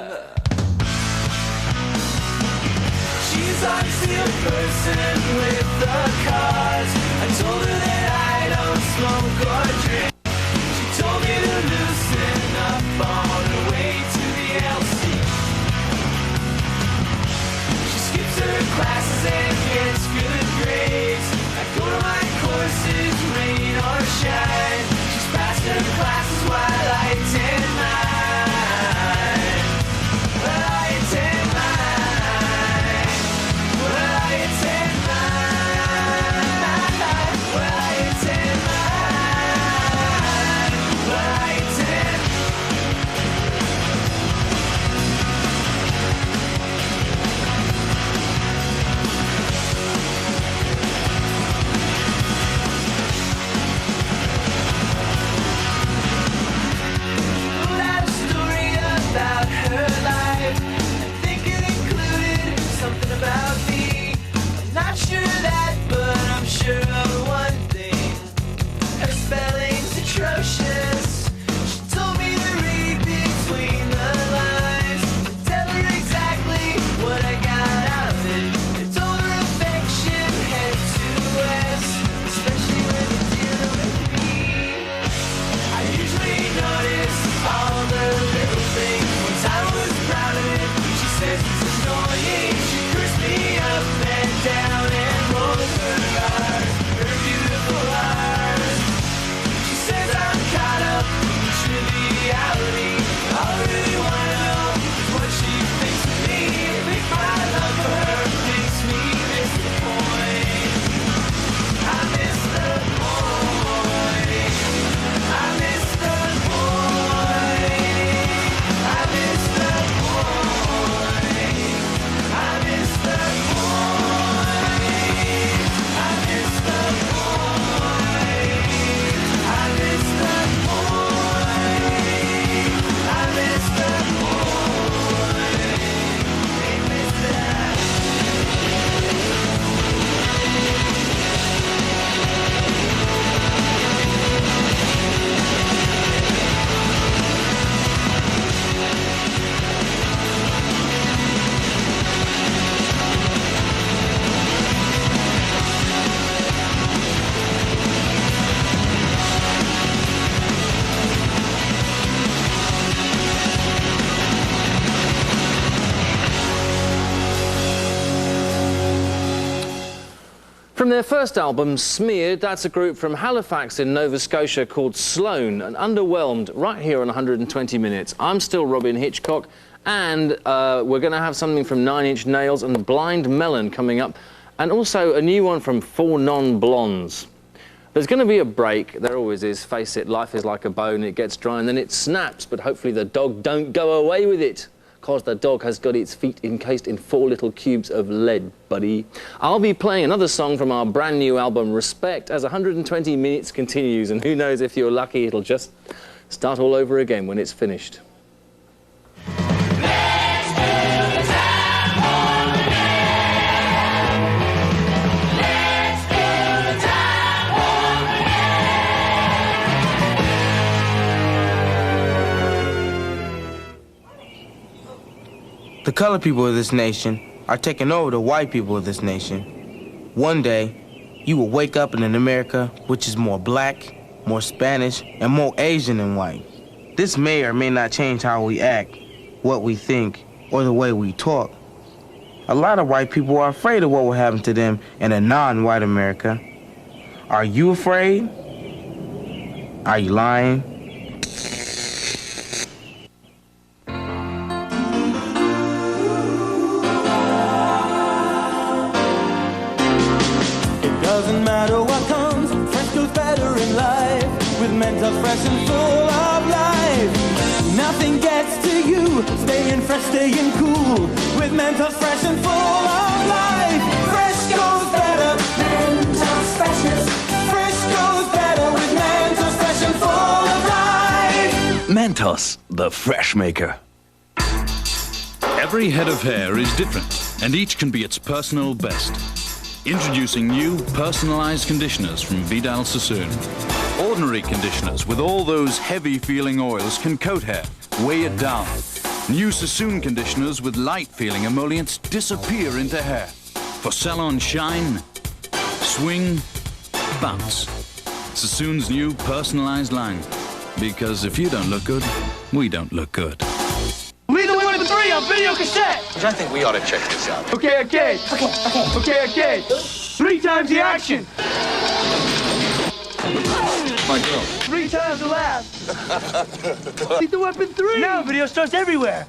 She's obviously a person with the cars. I told her that I don't smoke or drink. She told me to loosen up on the way to the LC. She skips her classes and gets good grades. I go to my courses, rain or shine. She's passed her classes while I attend mine. While I attend mine. While I attend mine. While I attend mine. While I attend. About her life, I think it included something about me. I'm not sure of that, but I'm sure of one thing. Her spelling's atrocious. She told me to read between the lines, to tell her exactly what I got out of it. I told her affection head to west, especially when you're dealing with me. I usually notice all the little things. Once I was proud of it. She says it's annoying. She cursed me up and down and rolled her eyes, her beautiful eyes. She says I'm caught up in triviality. All I really want to know is what she thinks of me. I think my love for her makes me miss the point. I miss the point. I miss the point. I miss the point. I miss the point. I miss the point. I miss the point. I miss the point. They miss that. From their first album, Smeared, that's a group from Halifax in Nova Scotia called Sloan, and Underwhelmed, right here on 120 Minutes. I'm still Robyn Hitchcock, and we're going to have something from 9 Inch Nails and Blind Melon coming up, and also a new one from 4 Non-Blondes. There's going to be a break, there always is, face it, life is like a bone, it gets dry and then it snaps, but hopefully the dog don't go away with it. Because the dog has got its feet encased in 4 little cubes of lead, buddy. I'll be playing another song from our brand new album, Respect, as 120 Minutes continues, and who knows, if you're lucky, it'll just start all over again when it's finished. The colored people of this nation are taking over the white people of this nation. One day, you will wake up in an America which is more black, more Spanish, and more Asian than white. This may or may not change how we act, what we think, or the way we talk. A lot of white people are afraid of what will happen to them in a non-white America. Are you afraid? Are you lying? Doesn't matter what comes, fresh goes better in life. With mental fresh and full of life. Nothing gets to you, staying fresh, staying cool. With mental fresh and full of life. Fresh goes better, mental freshness. Fresh goes better with mental fresh and full of life. Mentos, the fresh maker. Every head of hair is different, and each can be its personal best. Introducing new personalized conditioners from Vidal Sassoon. Ordinary conditioners with all those heavy-feeling oils can coat hair, weigh it down. New Sassoon conditioners with light-feeling emollients disappear into hair. For salon shine, swing, bounce. Sassoon's new personalized line. Because if you don't look good, we don't look good. We the one for 3 on video cassette. I think we ought to check this out. Okay. 3 times the action. My girl. 3 times the laugh. Lethal Weapon 3. Now video starts everywhere.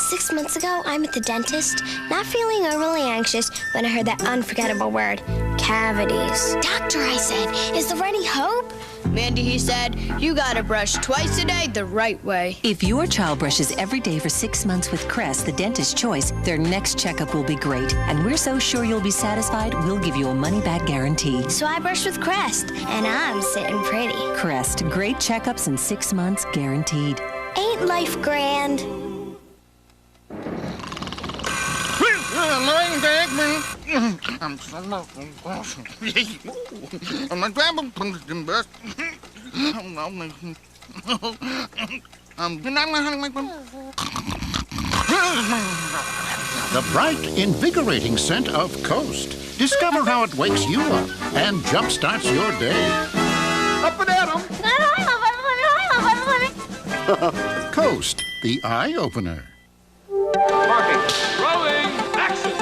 6 months ago, I'm at the dentist, not feeling overly anxious when I heard that unforgettable word, cavities. Doctor, I said, is there any hope? Mandy, he said, you gotta brush twice a day the right way. If your child brushes every day for 6 months with Crest, the dentist's choice, their next checkup will be great. And we're so sure you'll be satisfied, we'll give you a money-back guarantee. So I brushed with Crest, and I'm sitting pretty. Crest, great checkups in 6 months, guaranteed. Ain't life grand? The bright, invigorating scent of Coast. Discover how it wakes you up and jumpstarts your day. Up and at 'em. Coast, the eye-opener. Marking. Rolling. Action.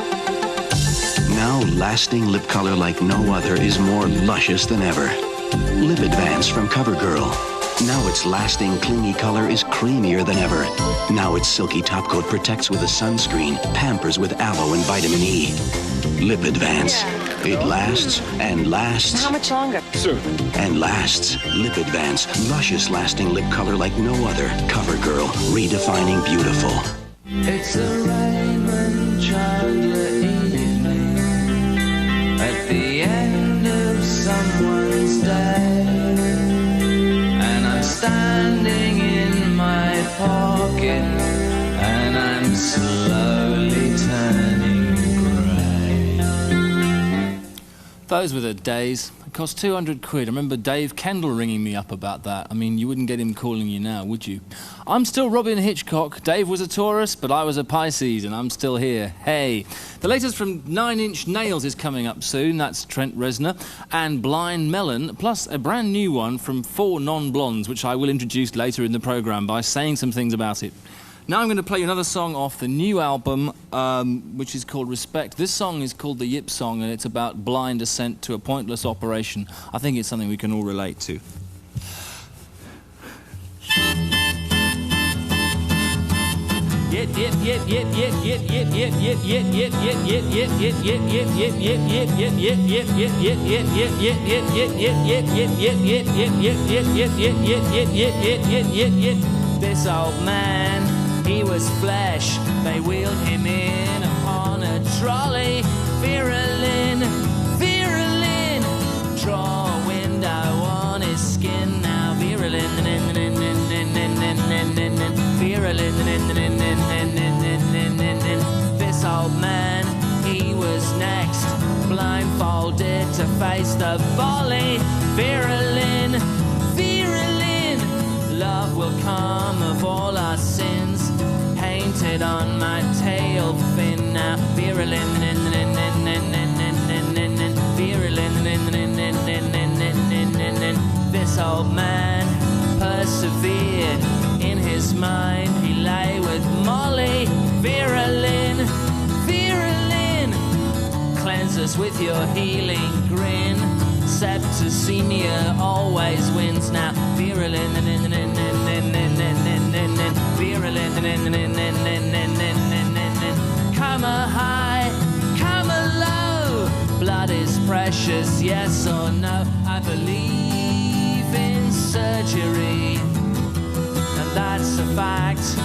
Now lasting lip color like no other is more luscious than ever. Lip Advance from CoverGirl. Now its lasting, clingy color is creamier than ever. Now its silky top coat protects with a sunscreen, pampers with aloe and vitamin E. Lip Advance. It lasts and lasts. How much longer? Soon. And lasts. Lip Advance. Luscious lasting lip color like no other. CoverGirl. Redefining beautiful. It's a Raymond Chandler evening at the end of someone's day, and I'm standing in my pocket and I'm slowly turning grey. Those were the days. It cost 200 quid. I remember Dave Kendall ringing me up about that. I mean, you wouldn't get him calling you now, would you? I'm still Robyn Hitchcock. Dave was a Taurus, but I was a Pisces, and I'm still here. Hey. The latest from 9 Inch Nails is coming up soon. That's Trent Reznor and Blind Melon, plus a brand new one from 4 Non-Blondes, which I will introduce later in the programme by saying some things about it. Now I'm going to play you another song off the new album, which is called Respect. This song is called The Yip Song, and it's about blind ascent to a pointless operation. I think it's something we can all relate to. This old man, he was flesh. They wheeled him in upon a trolley. Virulin, virulin. Draw a window on his skin now. Virulin, virulin. This old man, he was next, blindfolded to face the volley. Virulin, virulin. Love will come of all our sins, painted on my tail fin now. Virulin, virulin. This old man persevered in his mind. He lay with Molly. Virulin, virulin. Cleanse us with your healing grin. Septicemia always wins now. Virulin, virulin. Come a high, come a low. Blood is precious, yes or no? I believe in surgery, and that's a fact.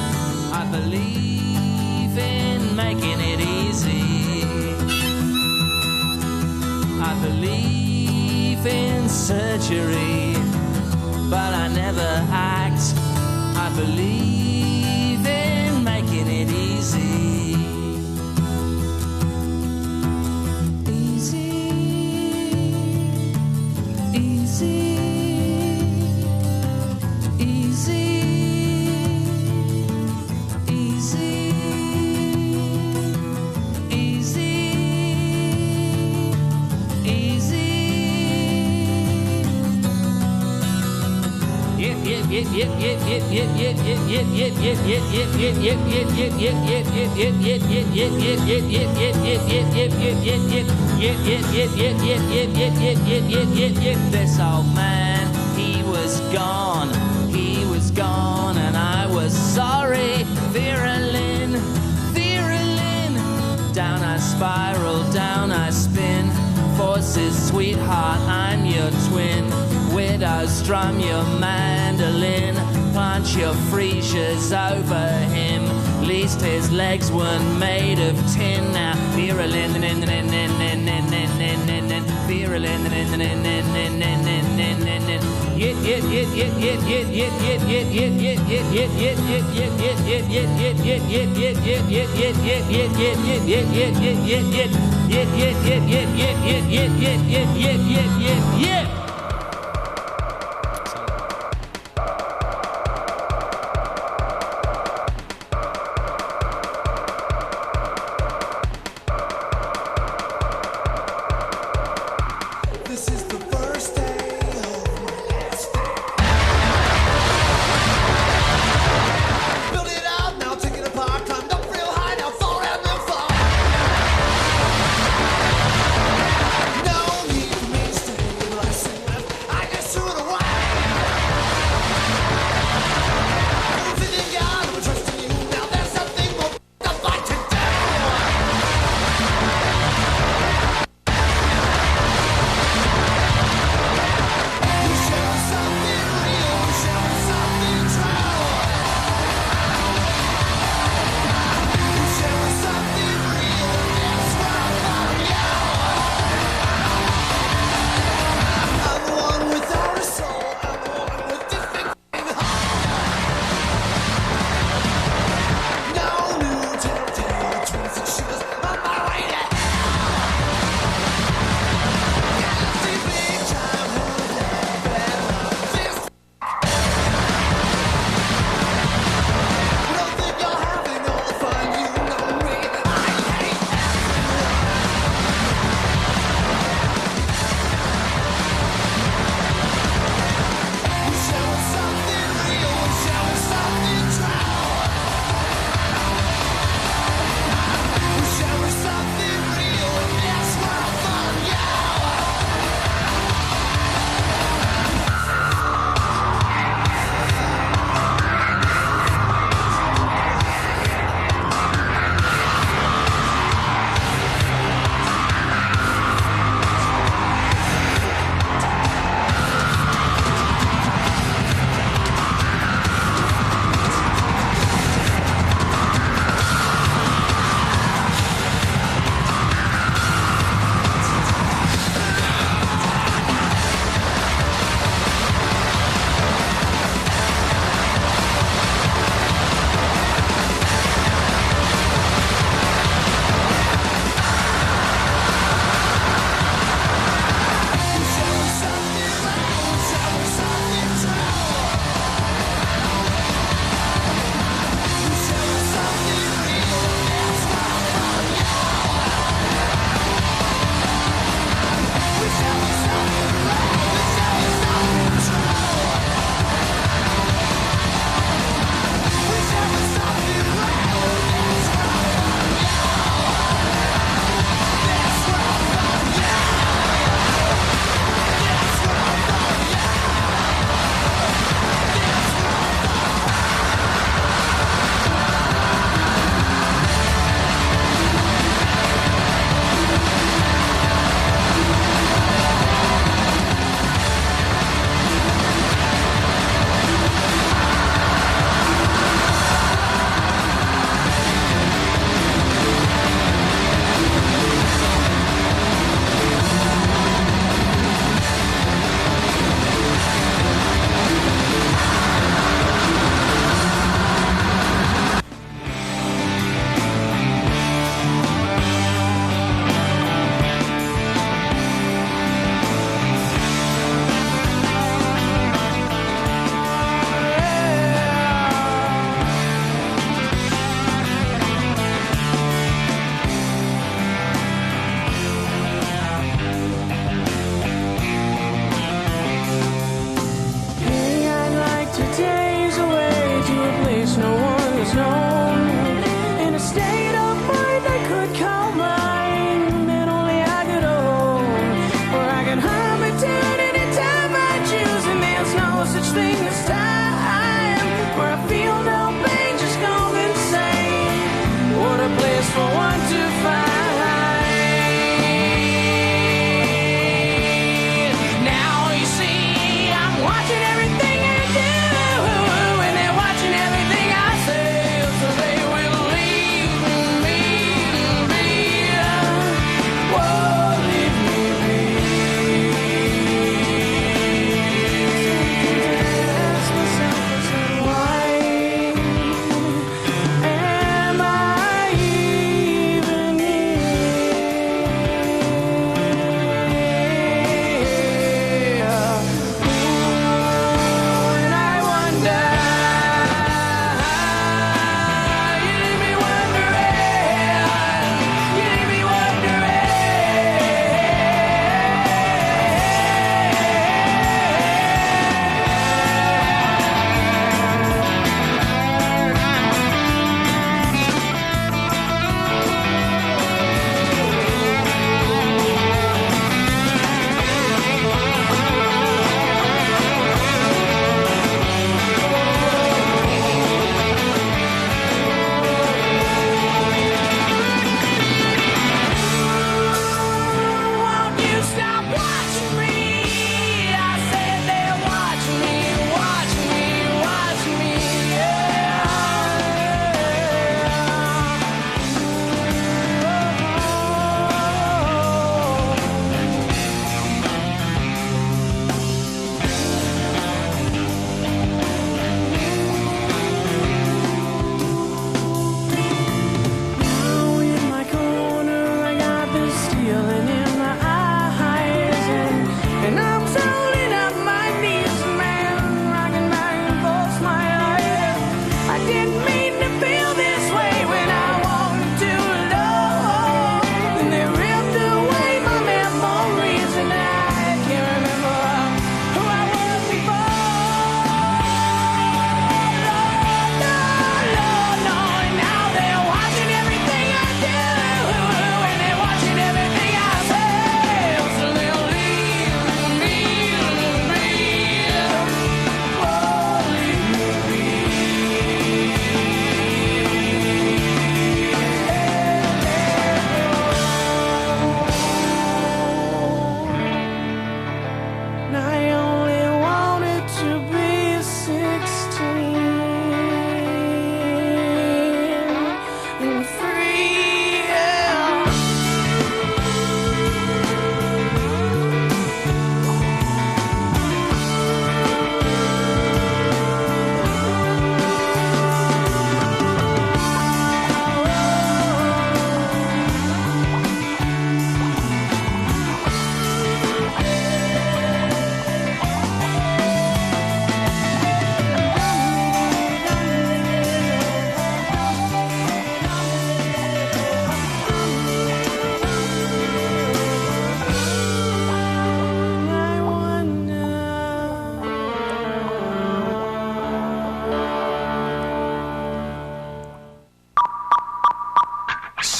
I believe in making it easy. I believe in surgery, but I never act. I believe in making it easy. Easy, easy. This old man, he was gone, and I was sorry. Vera-Lynn, down I spiral, down I spin. Forces, sweetheart, I'm your twin. Widow, strum your mandolin. Plant your freesias over him. Least his legs weren't made of tin. Now, Vera-Lynn, This is the first day of my last day. Build it out, now take it apart. Climbed up real high, now fall down real far. No need for me to stay, but I say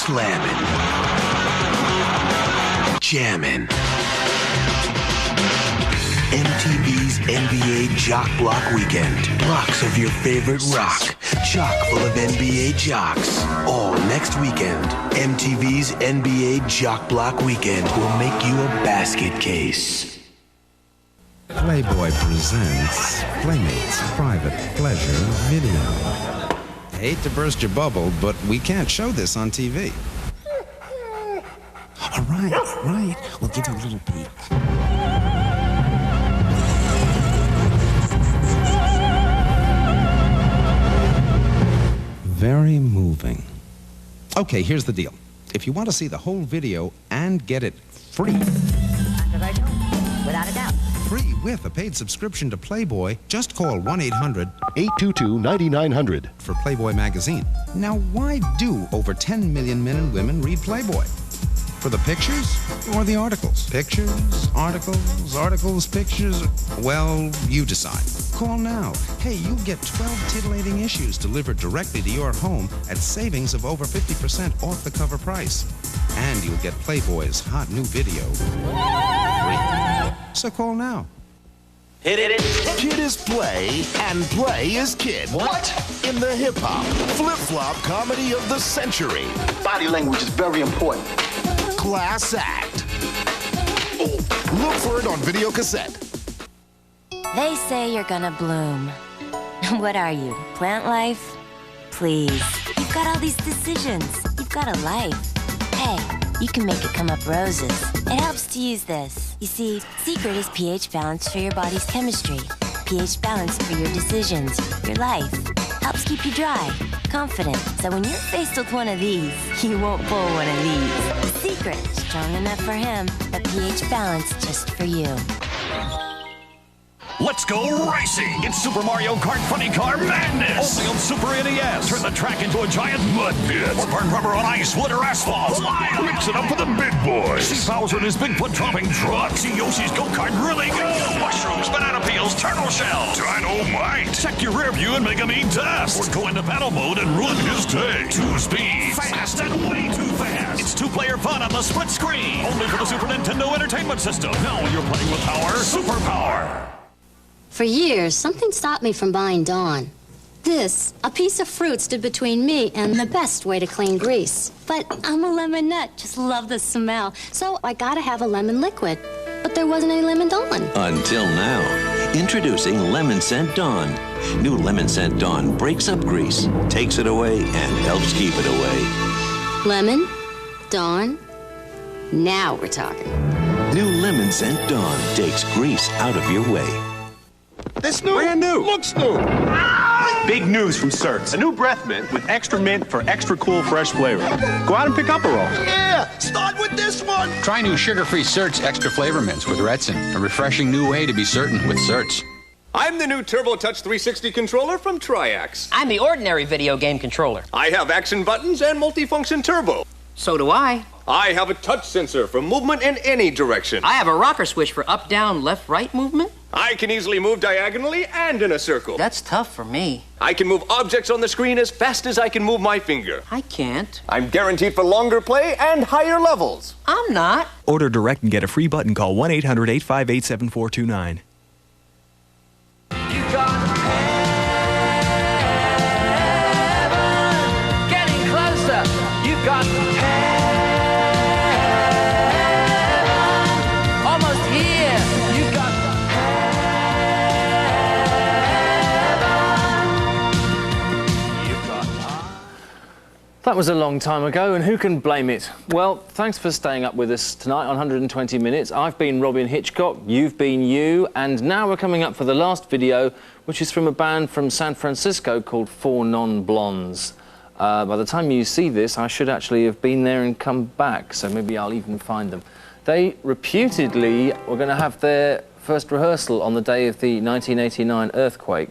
Slammin'. Jammin'. MTV's NBA Jock Block Weekend. Blocks of your favorite rock. Chock full of NBA jocks. All next weekend. MTV's NBA Jock Block Weekend will make you a basket case. Playboy presents Playmates Private Pleasure Video. Hate to burst your bubble, but we can't show this on TV. All right. We'll give you a little peek. Very moving. Okay, here's the deal. If you want to see the whole video and get it free, Without a doubt. free with a paid subscription to Playboy, just call 1-800-822-9900 for Playboy magazine. Now, why do over 10 million men and women read Playboy? For the pictures or the articles? Pictures, articles, pictures. Well, you decide. Call now. Hey, you get 12 titillating issues delivered directly to your home at savings of over 50% off the cover price. And you'll get Playboy's hot new video free. So call now. Hit it. Kid is play, and play is kid. What? In the hip-hop, flip-flop comedy of the century. Body language is very important. Class act. Look for it on video cassette. They say you're gonna bloom. What are you, plant life? Please, you've got all these decisions. You've got a life. Hey, you can make it come up roses. It helps to use this. You see, secret is pH balance for your body's chemistry. pH balance for your decisions, your life. Helps keep you dry, confident. So when you're faced with one of these, you won't pull one of these. Secret, strong enough for him, but pH balance just for you. Let's go racing! It's Super Mario Kart Funny Car Madness! Only on Super NES. Turn the track into a giant mud pit. Or burn rubber on ice, wood, or asphalt. Mix it up with the big boys. See Bowser in his Bigfoot dropping truck. See Yoshi's go-kart really go. Mushrooms, banana peels, turtle shells. Dynamite! Check your rear view and make him eat dust. Or go into battle mode and ruin his day. 2 speeds. Fast and way too fast. It's 2-player fun on the split screen. Only for the Super Nintendo Entertainment System. Now you're playing with power. Superpower. For years, something stopped me from buying Dawn. This, a piece of fruit, stood between me and the best way to clean grease. But I'm a lemon nut, just love the smell. So I gotta have a lemon liquid. But there wasn't any lemon Dawn. Until now. Introducing Lemon Scent Dawn. New Lemon Scent Dawn breaks up grease, takes it away, and helps keep it away. Lemon, Dawn, now we're talking. New Lemon Scent Dawn takes grease out of your way. This new? Brand new. Looks new. Big news from Certs. A new breath mint with extra mint for extra cool, fresh flavor. Go out and pick up a roll. Yeah, start with this one. Try new sugar-free Certs extra flavor mints with Retsin. A refreshing new way to be certain with Certs. I'm the new Turbo Touch 360 controller from Triax. I'm the ordinary video game controller. I have action buttons and multifunction turbo. So do I. I have a touch sensor for movement in any direction. I have a rocker switch for up, down, left, right movement. I can easily move diagonally and in a circle. That's tough for me. I can move objects on the screen as fast as I can move my finger. I can't. I'm guaranteed for longer play and higher levels. I'm not. Order direct and get a free button. Call 1-800-858-7429. You got heaven getting closer. You got heaven almost here. You got That was a long time ago, and who can blame it? Well, thanks for staying up with us tonight on 120 Minutes. I've been Robyn Hitchcock, you've been you, and now we're coming up for the last video, which is from a band from San Francisco called 4 Non-Blondes. By the time you see this, I should actually have been there and come back, so maybe I'll even find them. They reputedly were going to have their first rehearsal on the day of the 1989 earthquake.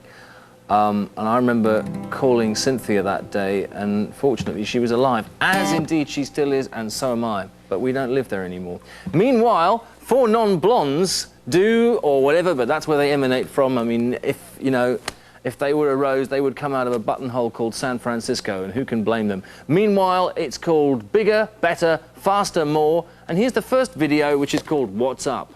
And I remember calling Cynthia that day, and fortunately she was alive, as indeed she still is, and so am I. But we don't live there anymore. Meanwhile, 4 Non-Blondes do, or whatever, but that's where they emanate from. I mean, if, you know, If they were a rose, they would come out of a buttonhole called San Francisco, and who can blame them? Meanwhile, it's called Bigger, Better, Faster, More, and here's the first video, which is called What's Up?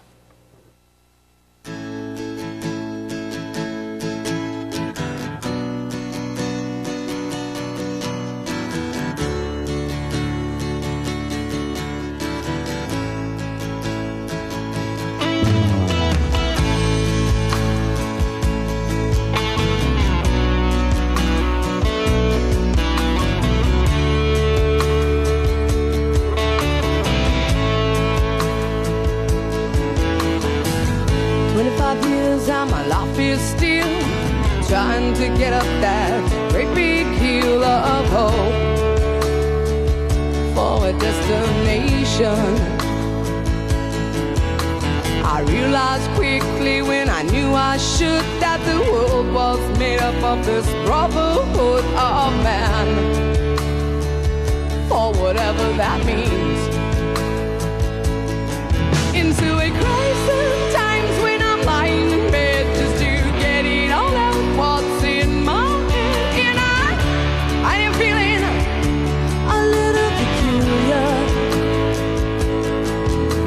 Trying to get up that great big hill of hope for a destination. I realized quickly when I knew I should that the world was made up of this brotherhood of man, for whatever that means. Into a crisis times when I'm lying in bed just to get it all out what's in my head, and I am feeling a little peculiar.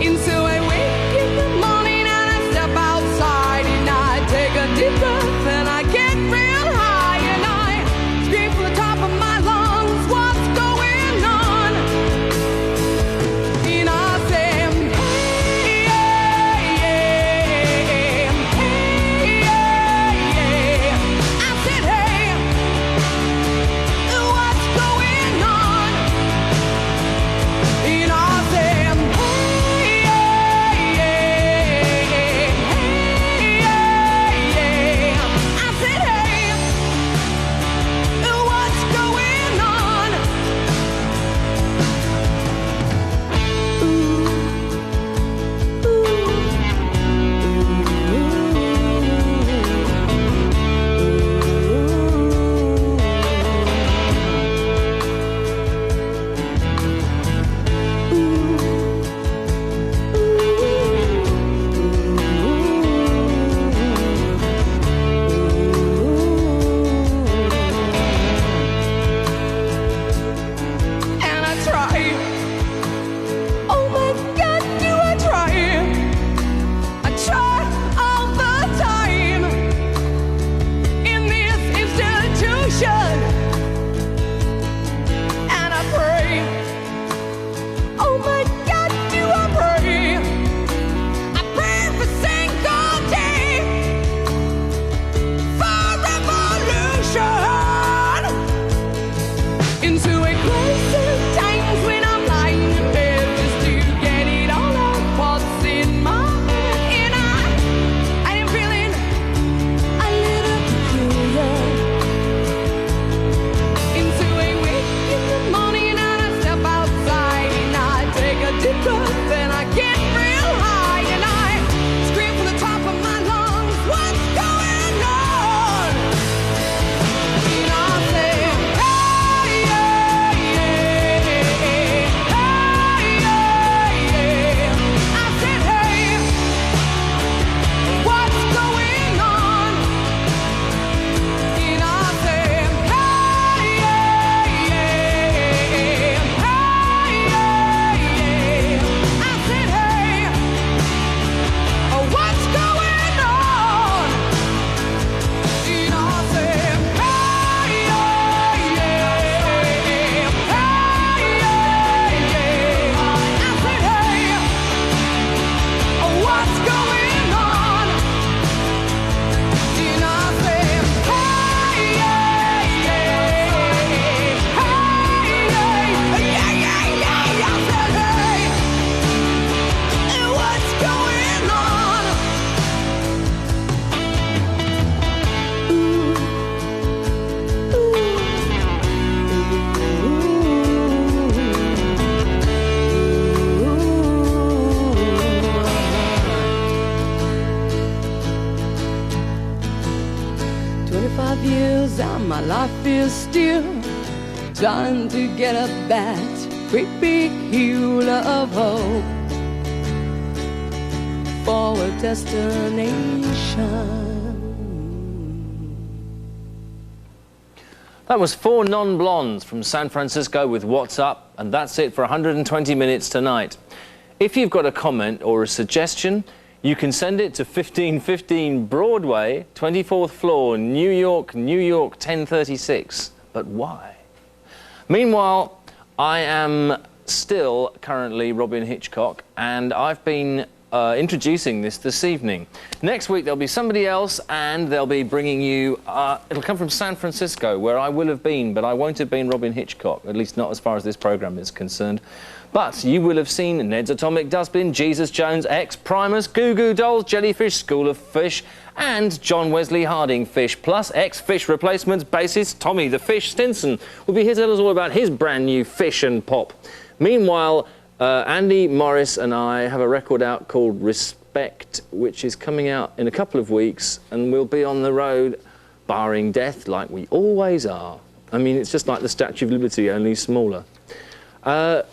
And so I wake in the morning and I step outside and I take a deep breath and I get real high and I scream from the top of my lungs, what's going on? And I say, hey, yeah, yeah, hey, yeah, yeah. I said, hey, what's going on? And I said, hey, yeah, yeah, hey, yeah, yeah. I said, hey, what's going on? And I try. Oh my God, do I try? I try all the time in this institution. And I pray. Oh my God, do I pray? I pray every single day for revolution. Into a crisis times when I'm lying in bed just to get it all out what's in my head, and I am feeling a little peculiar. Into a wake in the morning and I step outside and I take a deep breath and I get real high and I scream from the top of my lungs, what's going on? And I say, hey, yeah, yeah, hey, yeah, yeah. I said, hey, what's going on? And I said, hey, yeah, yeah, hey, yeah, yeah. I said, hey, what's going on? And I said, hey, yeah, yeah, hey, yeah, yeah. I said, hey, what's going on? And I said, hey, yeah, yeah, hey, yeah, yeah, yeah. I said, hey, what's going on? Years and my life is still trying to get up that great big hill of hope for a destination. That was 4 non-blondes from San Francisco with What's Up, and that's it for 120 minutes tonight. If you've got a comment or a suggestion, you can send it to 1515 Broadway, 24th floor, New York, 1036. But why? Meanwhile, I am still currently Robyn Hitchcock, and I've been introducing this evening. Next week there'll be somebody else, and they'll be bringing you, it'll come from San Francisco, where I will have been, but I won't have been Robyn Hitchcock, at least not as far as this programme is concerned. But you will have seen Ned's Atomic Dustbin, Jesus Jones, X, Primus, Goo Goo Dolls, Jellyfish, School of Fish, and John Wesley Harding Fish, plus ex-Fish replacements, bassist Tommy the Fish Stinson will be here to tell us all about his brand new Fish and Pop. Meanwhile, Andy, Morris and I have a record out called Respect, which is coming out in a couple of weeks, and we'll be on the road, barring death, like we always are. I mean, it's just like the Statue of Liberty, only smaller. Bye.